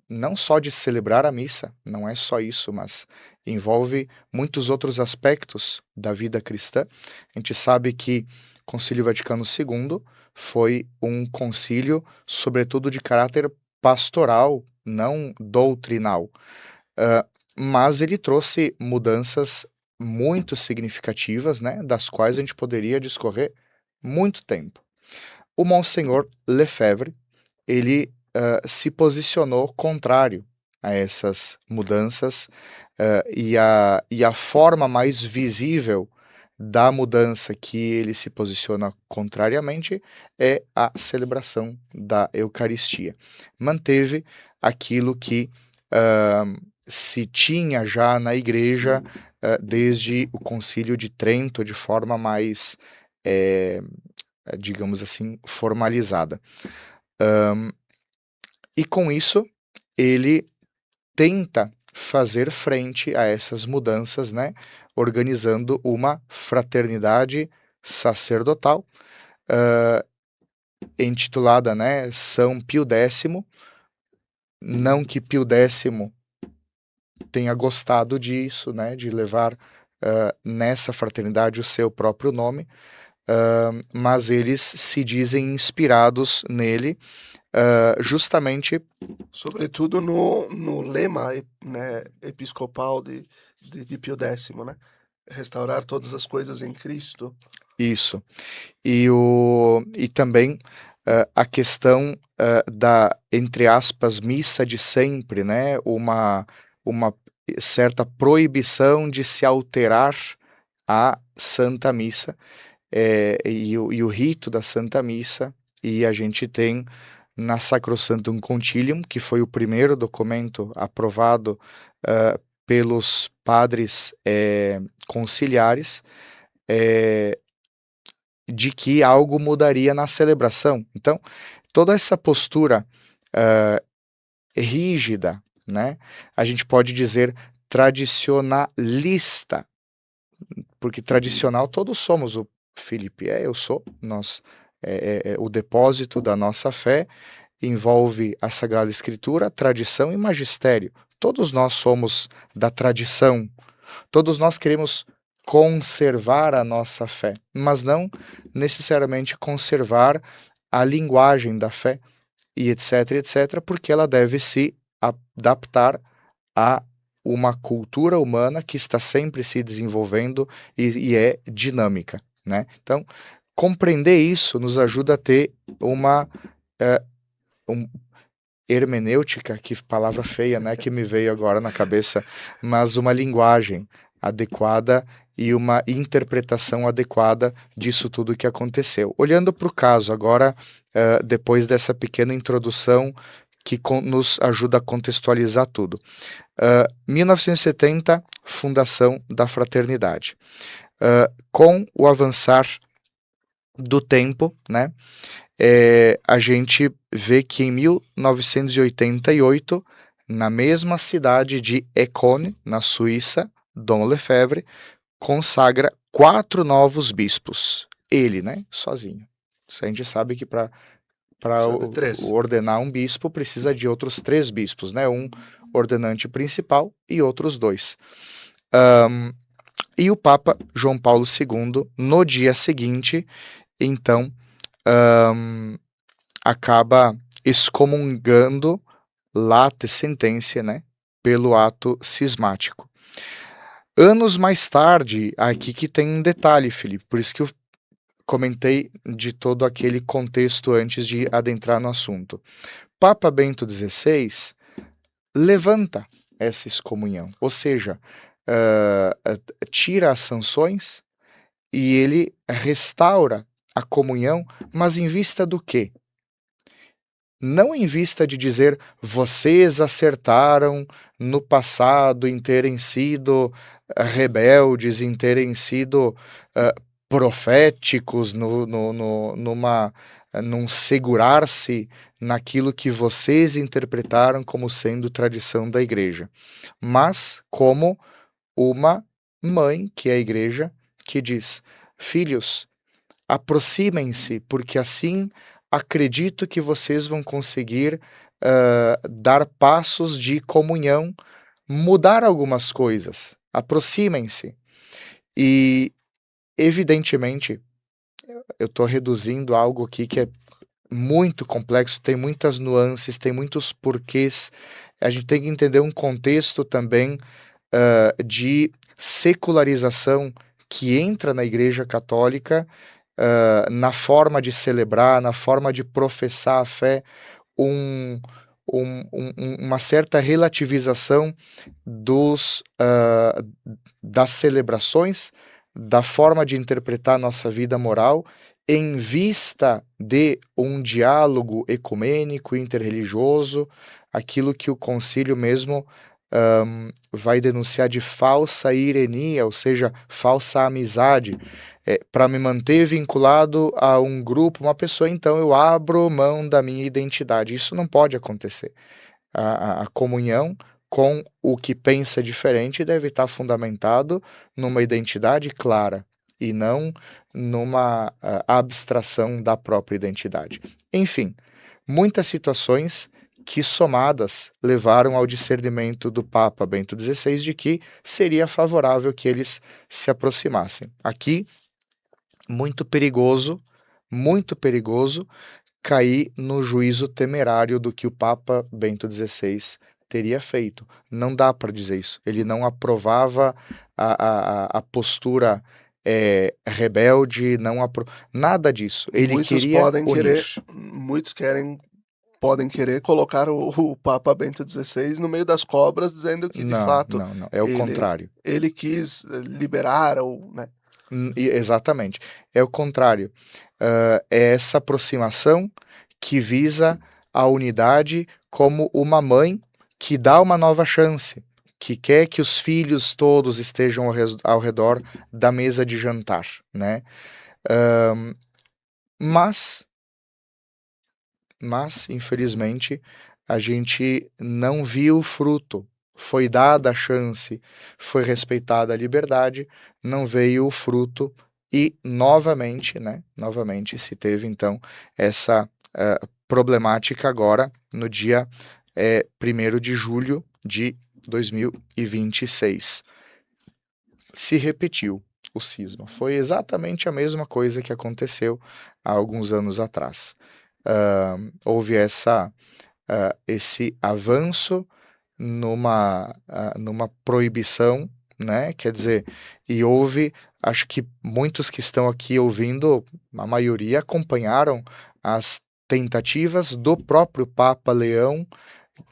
não só de celebrar a missa, não é só isso, mas envolve muitos outros aspectos da vida cristã. A gente sabe que o Concílio Vaticano II foi um concílio, sobretudo, de caráter pastoral, não doutrinal. Mas ele trouxe mudanças muito significativas, né, das quais a gente poderia discorrer muito tempo. O Monsenhor Lefebvre, ele se posicionou contrário a essas mudanças, e a forma mais visível da mudança que ele se posiciona contrariamente é a celebração da Eucaristia. Manteve aquilo que se tinha já na Igreja desde o Concílio de Trento, de forma mais, digamos assim, formalizada. E com isso, ele tenta fazer frente a essas mudanças, né, organizando uma fraternidade sacerdotal, intitulada, né, São Pio X. Não que Pio X tenha gostado disso, né, de levar nessa fraternidade o seu próprio nome, mas eles se dizem inspirados nele, justamente... Sobretudo no lema, né, episcopal de Pio X, né? Restaurar todas as coisas em Cristo. Isso. E também a questão da, entre aspas, missa de sempre, né? Uma certa proibição de se alterar a Santa Missa, e o rito da Santa Missa, e a gente tem na Sacrosanctum Concilium, que foi o primeiro documento aprovado pelos padres conciliares, de que algo mudaria na celebração. Então, toda essa postura rígida, né, a gente pode dizer tradicionalista, porque tradicional todos somos, o Felipe eu sou, nós, o depósito da nossa fé envolve a Sagrada Escritura, tradição e magistério. Todos nós somos da tradição, todos nós queremos conservar a nossa fé, mas não necessariamente conservar a linguagem da fé, e etc, porque ela deve se adaptar a uma cultura humana que está sempre se desenvolvendo e é dinâmica, né? Então, compreender isso nos ajuda a ter uma hermenêutica, que palavra feia, né, que me veio agora na cabeça, mas uma linguagem adequada e uma interpretação adequada disso tudo que aconteceu. Olhando para o caso agora, depois dessa pequena introdução que nos ajuda a contextualizar tudo. 1970, fundação da Fraternidade. Com o avançar do tempo, né, a gente vê que em 1988, na mesma cidade de Écône, na Suíça, Dom Lefebvre consagra 4 novos bispos. Ele, né, sozinho. A gente sabe que para ordenar um bispo precisa de outros 3 bispos, né, um ordenante principal e outros 2. E o Papa João Paulo II, no dia seguinte, então, acaba excomungando late sententia, né, pelo ato cismático. Anos mais tarde, aqui que tem um detalhe, Felipe, por isso que eu comentei de todo aquele contexto antes de adentrar no assunto. Papa Bento XVI levanta essa excomunhão, ou seja, tira as sanções e ele restaura a comunhão, mas em vista do quê? Não em vista de dizer, vocês acertaram no passado em terem sido rebeldes, em terem sido proféticos, num segurar-se naquilo que vocês interpretaram como sendo tradição da igreja, mas como uma mãe, que é a igreja, que diz, filhos, aproximem-se, porque assim acredito que vocês vão conseguir dar passos de comunhão, mudar algumas coisas. Aproximem-se. E, evidentemente, eu estou reduzindo algo aqui que é muito complexo, tem muitas nuances, tem muitos porquês. A gente tem que entender um contexto também de secularização que entra na Igreja Católica, na forma de celebrar, na forma de professar a fé, uma certa relativização das celebrações, da forma de interpretar nossa vida moral, em vista de um diálogo ecumênico, interreligioso, aquilo que o concílio mesmo vai denunciar de falsa irenia, ou seja, falsa amizade. Para me manter vinculado a um grupo, uma pessoa, então eu abro mão da minha identidade. Isso não pode acontecer. A comunhão com o que pensa diferente deve estar fundamentado numa identidade clara e não numa abstração da própria identidade. Enfim, muitas situações que somadas levaram ao discernimento do Papa Bento XVI de que seria favorável que eles se aproximassem. Aqui, muito perigoso cair no juízo temerário do que o Papa Bento XVI teria feito. Não dá para dizer isso. Ele não aprovava a postura rebelde, nada disso. Ele queria muitos podem querer colocar o Papa Bento XVI no meio das cobras, dizendo que de fato não, é o contrário. Ele quis liberar, né? Exatamente, é o contrário. É essa aproximação que visa a unidade como uma mãe que dá uma nova chance, que quer que os filhos todos estejam ao redor da mesa de jantar, né? Mas, infelizmente, a gente não viu o fruto. Foi dada a chance, foi respeitada a liberdade, não veio o fruto e novamente se teve então essa problemática agora no dia 1º de julho de 2026. Se repetiu o cisma. Foi exatamente a mesma coisa que aconteceu há alguns anos atrás. Houve esse avanço numa proibição, né? Quer dizer, e houve, acho que muitos que estão aqui ouvindo, a maioria acompanharam as tentativas do próprio Papa Leão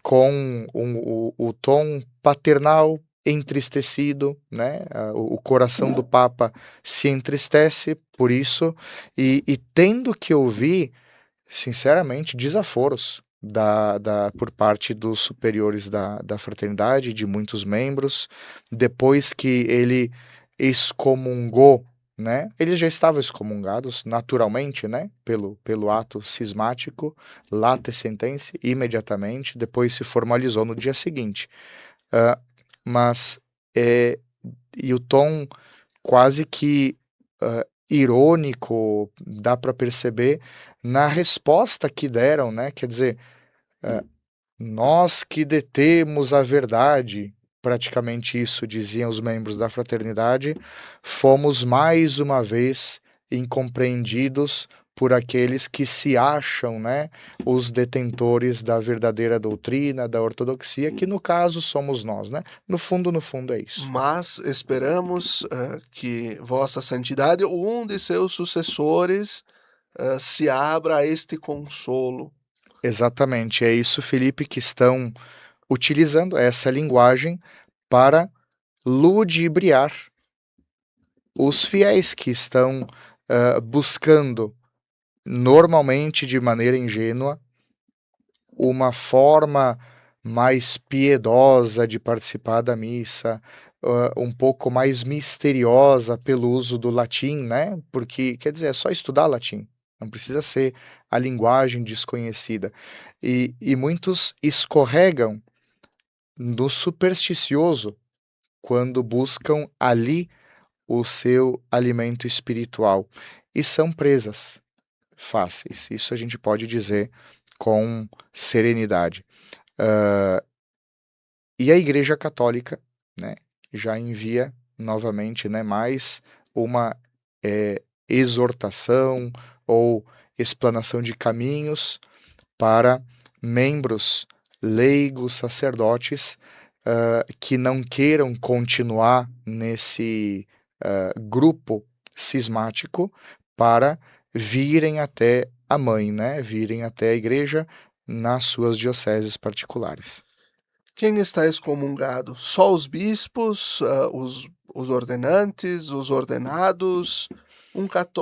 com o tom paternal, entristecido, né? O coração do Papa se entristece por isso e tendo que ouvir, sinceramente, desaforos por parte dos superiores da fraternidade, de muitos membros, depois que ele excomungou, né? Eles já estavam excomungados naturalmente, né? Pelo ato cismático, late sententia, imediatamente, depois se formalizou no dia seguinte. E o tom quase que irônico, dá para perceber na resposta que deram, né? Quer dizer, nós que detemos a verdade, praticamente isso diziam os membros da fraternidade, fomos mais uma vez incompreendidos por aqueles que se acham, né, os detentores da verdadeira doutrina, da ortodoxia, que no caso somos nós, né? No fundo é isso. Mas esperamos que Vossa Santidade, um de seus sucessores, se abra a este consolo. Exatamente, é isso, Felipe, que estão utilizando essa linguagem para ludibriar os fiéis que estão buscando, normalmente de maneira ingênua, uma forma mais piedosa de participar da missa, um pouco mais misteriosa pelo uso do latim, né? Porque, quer dizer, é só estudar latim, não precisa ser a linguagem desconhecida. E muitos escorregam no supersticioso quando buscam ali o seu alimento espiritual e são presas. fáceis. Isso a gente pode dizer com serenidade. E a Igreja Católica, né, já envia novamente, né, mais uma exortação ou explanação de caminhos para membros leigos, sacerdotes, que não queiram continuar nesse grupo cismático, para virem até a mãe, né? Virem até a igreja nas suas dioceses particulares. Quem está excomungado? Só os bispos, os ordenantes, os ordenados,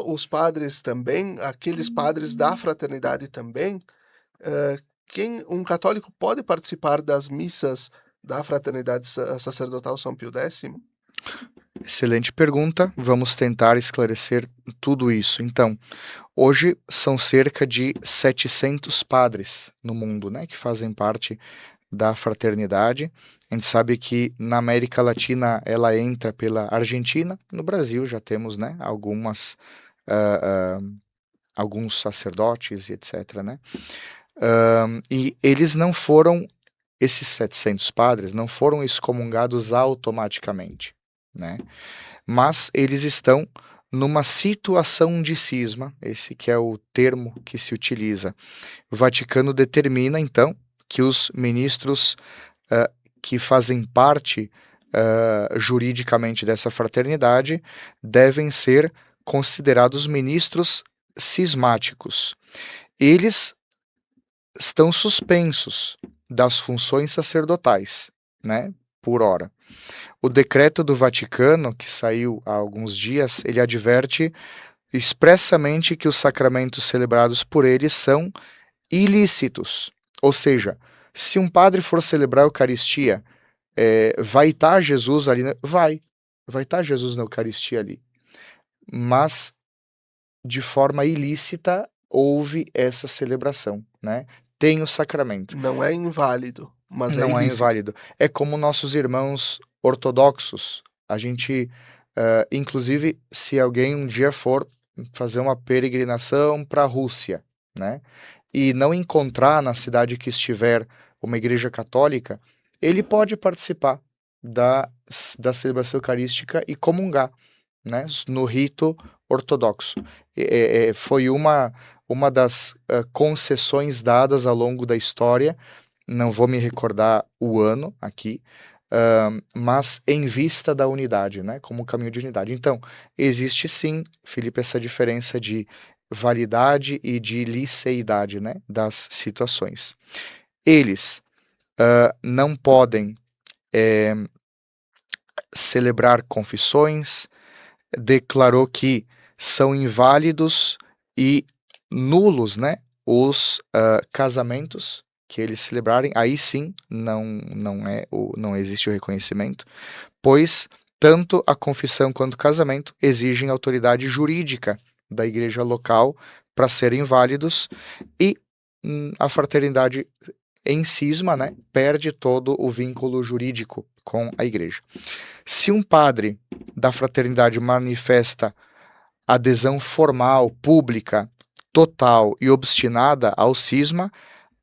os padres também, aqueles padres da fraternidade também? Um católico pode participar das missas da Fraternidade Sacerdotal São Pio X? Excelente pergunta. Vamos tentar esclarecer tudo isso. Então, hoje são cerca de 700 padres no mundo, né, que fazem parte da fraternidade. A gente sabe que na América Latina ela entra pela Argentina. No Brasil já temos, né, alguns sacerdotes e etc, né? E eles não foram, esses 700 padres não foram excomungados automaticamente, né? Mas eles estão numa situação de cisma, esse que é o termo que se utiliza. O Vaticano determina, então, que os ministros que fazem parte juridicamente dessa fraternidade devem ser considerados ministros cismáticos. Eles estão suspensos das funções sacerdotais, né, por hora. O decreto do Vaticano, que saiu há alguns dias, ele adverte expressamente que os sacramentos celebrados por eles são ilícitos. Ou seja, se um padre for celebrar a Eucaristia, vai estar Jesus ali? Vai estar Jesus na Eucaristia ali. Mas, de forma ilícita, houve essa celebração, né? Tem o sacramento. Não é inválido, mas não é é inválido. É como nossos irmãos ortodoxos. A gente, inclusive, se alguém um dia for fazer uma peregrinação para a Rússia, né, e não encontrar na cidade que estiver uma igreja católica, ele pode participar da celebração eucarística e comungar, né, no rito ortodoxo. Foi uma das concessões dadas ao longo da história, não vou me recordar o ano aqui, mas em vista da unidade, né, como caminho de unidade. Então, existe sim, Felipe, essa diferença de validade e de liceidade, né, das situações. Eles não podem celebrar confissões, declarou que são inválidos e nulos, né, os casamentos que eles celebrarem. Aí sim não existe o reconhecimento, pois tanto a confissão quanto o casamento exigem autoridade jurídica da igreja local para serem válidos, e a fraternidade em cisma, né, perde todo o vínculo jurídico com a igreja. Se um padre da fraternidade manifesta adesão formal, pública, total e obstinada ao cisma,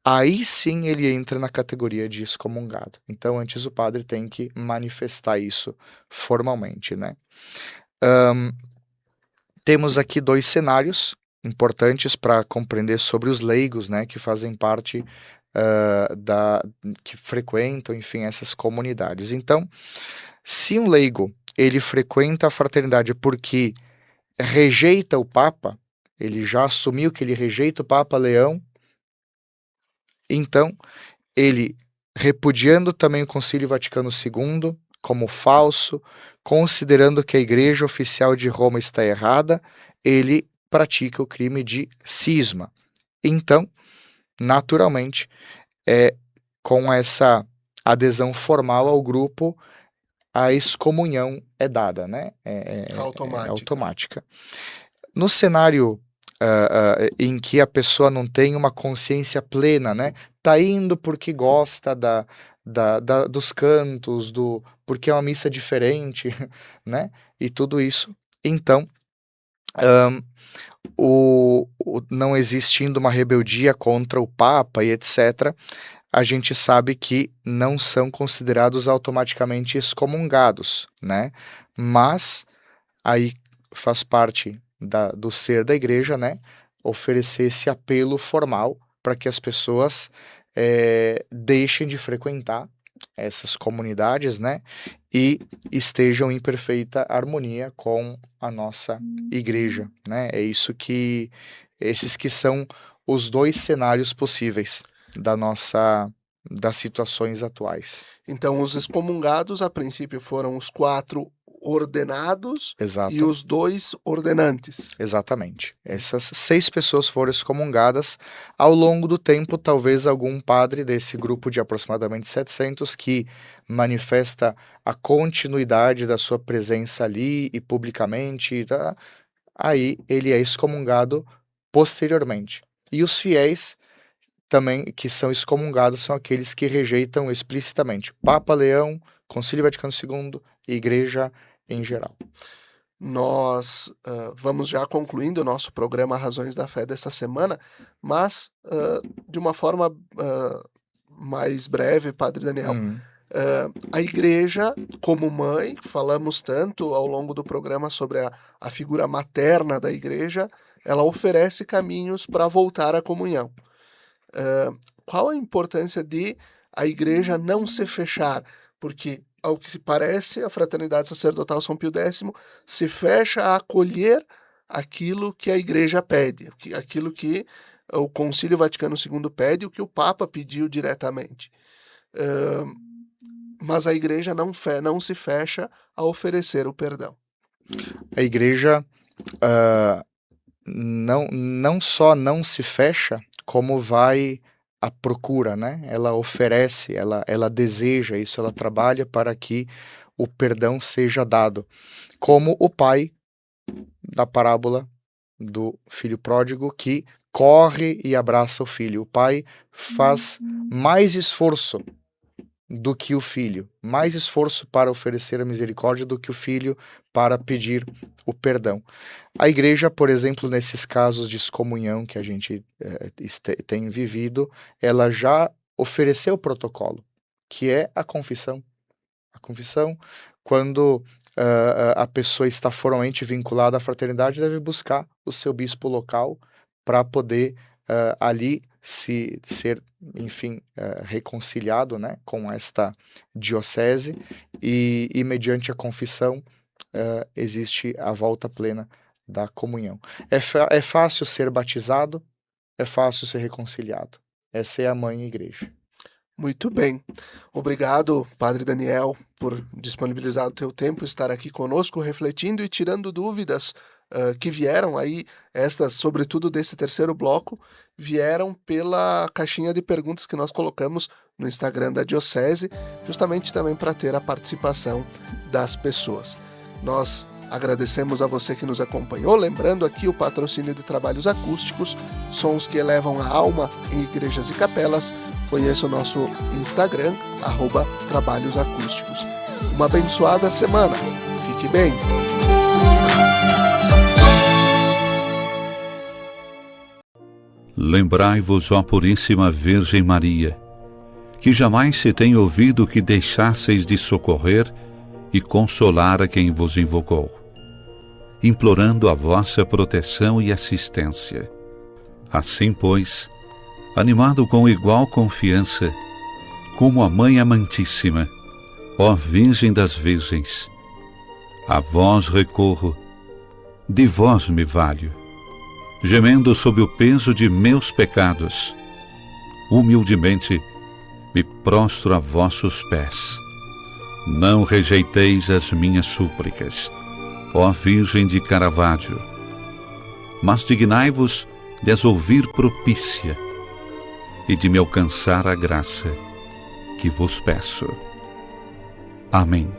aí sim ele entra na categoria de excomungado. Então, antes o padre tem que manifestar isso formalmente, né? Temos aqui 2 cenários importantes para compreender sobre os leigos, né, que fazem parte que frequentam, enfim, essas comunidades. Então, se um leigo ele frequenta a fraternidade porque rejeita o Papa, ele já assumiu que ele rejeita o Papa Leão, então ele, repudiando também o Concílio Vaticano II como falso, considerando que a Igreja Oficial de Roma está errada, ele pratica o crime de cisma. Então, naturalmente, com essa adesão formal ao grupo, a excomunhão é dada, né? Automática. No cenário em que a pessoa não tem uma consciência plena, né? Tá indo porque gosta dos cantos, porque é uma missa diferente, né? E tudo isso. Então, não existindo uma rebeldia contra o Papa e etc., a gente sabe que não são considerados automaticamente excomungados, né? Mas aí faz parte do ser da igreja, né? Oferecer esse apelo formal para que as pessoas deixem de frequentar essas comunidades, né? E estejam em perfeita harmonia com a nossa igreja, né? Esses que são os dois cenários possíveis das situações atuais. Então, os excomungados, a princípio, foram os 4 ordenados. Exato. E os 2 ordenantes. Exatamente. Essas 6 pessoas foram excomungadas. Ao longo do tempo, talvez algum padre desse grupo de aproximadamente 700 que manifesta a continuidade da sua presença ali e publicamente, aí ele é excomungado posteriormente. E os fiéis também que são excomungados são aqueles que rejeitam explicitamente Papa Leão, Concílio Vaticano II e Igreja em geral. Nós vamos já concluindo o nosso programa Razões da Fé desta semana, mas de uma forma mais breve, Padre Daniel. A igreja, como mãe, falamos tanto ao longo do programa sobre a figura materna da igreja, ela oferece caminhos para voltar à comunhão. Qual a importância de a igreja não se fechar? Porque, ao que se parece, a Fraternidade Sacerdotal São Pio X se fecha a acolher aquilo que a igreja pede, aquilo que o Concílio Vaticano II pede, o que o Papa pediu diretamente. Mas a igreja não se fecha a oferecer o perdão. A igreja não só não se fecha, como vai à procura, né? Ela oferece, ela deseja isso, ela trabalha para que o perdão seja dado. Como o pai da parábola do filho pródigo que corre e abraça o filho. O pai faz mais esforço do que o filho, mais esforço para oferecer a misericórdia do que o filho para pedir o perdão. A igreja, por exemplo, nesses casos de excomunhão que a gente tem vivido, ela já ofereceu o protocolo, que é a confissão. A confissão, quando a pessoa está formalmente vinculada à fraternidade, deve buscar o seu bispo local para poder ali ser, enfim, reconciliado, né, com esta diocese e mediante a confissão existe a volta plena da comunhão. É fácil ser batizado, é fácil ser reconciliado. Essa é a mãe igreja. Muito bem. Obrigado, Padre Daniel, por disponibilizar o teu tempo, estar aqui conosco, refletindo e tirando dúvidas que vieram aí, estas, sobretudo desse terceiro bloco, vieram pela caixinha de perguntas que nós colocamos no Instagram da Diocese, justamente também para ter a participação das pessoas. Nós agradecemos a você que nos acompanhou, lembrando aqui o patrocínio de trabalhos acústicos, sons que elevam a alma em igrejas e capelas. Conheça o nosso Instagram, @trabalhosacústicos. Uma abençoada semana. Fique bem. Lembrai-vos, ó Puríssima Virgem Maria, que jamais se tem ouvido que deixasseis de socorrer e consolar a quem vos invocou, implorando a vossa proteção e assistência. Assim, pois, animado com igual confiança, como a Mãe Amantíssima, ó Virgem das Virgens, a vós recorro, de vós me valho, gemendo sob o peso de meus pecados, humildemente me prostro a vossos pés. Não rejeiteis as minhas súplicas, ó Virgem de Caravaggio, mas dignai-vos de as ouvir propícia e de me alcançar a graça que vos peço. Amém.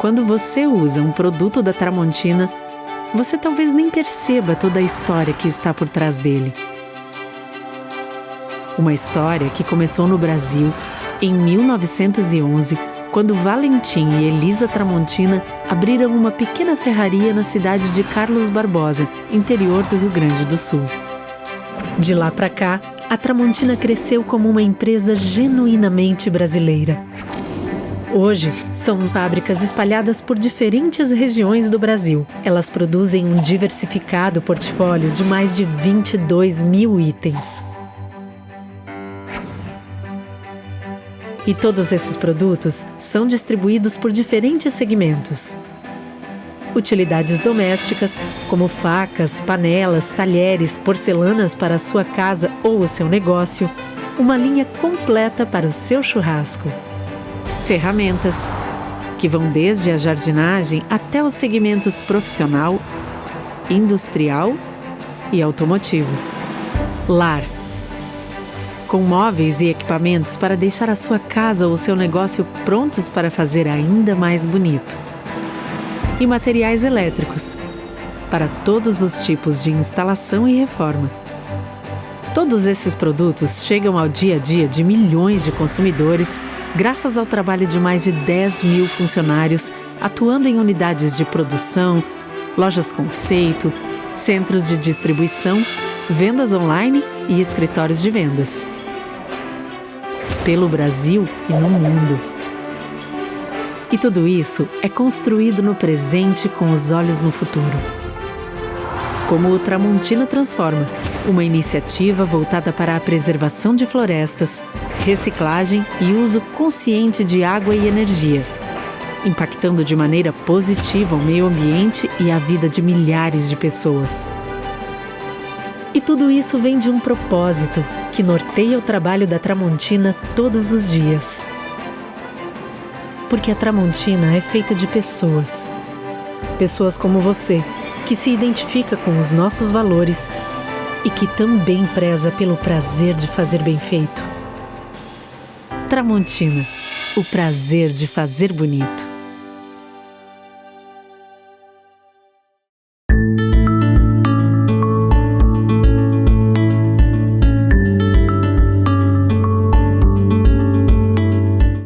quando você usa um produto da Tramontina, você talvez nem perceba toda a história que está por trás dele. Uma história que começou no Brasil em 1911, quando Valentim e Elisa Tramontina abriram uma pequena ferraria na cidade de Carlos Barbosa, interior do Rio Grande do Sul. De lá para cá, a Tramontina cresceu como uma empresa genuinamente brasileira. Hoje, são fábricas espalhadas por diferentes regiões do Brasil. Elas produzem um diversificado portfólio de mais de 22 mil itens. E todos esses produtos são distribuídos por diferentes segmentos. Utilidades domésticas, como facas, panelas, talheres, porcelanas para a sua casa ou o seu negócio, uma linha completa para o seu churrasco. Ferramentas, que vão desde a jardinagem até os segmentos profissional, industrial e automotivo. Lar, com móveis e equipamentos para deixar a sua casa ou o seu negócio prontos para fazer ainda mais bonito. E materiais elétricos, para todos os tipos de instalação e reforma. Todos esses produtos chegam ao dia a dia de milhões de consumidores, graças ao trabalho de mais de 10 mil funcionários atuando em unidades de produção, lojas conceito, centros de distribuição, vendas online e escritórios de vendas. Pelo Brasil e no mundo. E tudo isso é construído no presente com os olhos no futuro. Como o Tramontina Transforma, uma iniciativa voltada para a preservação de florestas, reciclagem e uso consciente de água e energia, impactando de maneira positiva o meio ambiente e a vida de milhares de pessoas. E tudo isso vem de um propósito que norteia o trabalho da Tramontina todos os dias. Porque a Tramontina é feita de pessoas. Pessoas como você, que se identifica com os nossos valores e que também preza pelo prazer de fazer bem feito. Tramontina, o prazer de fazer bonito.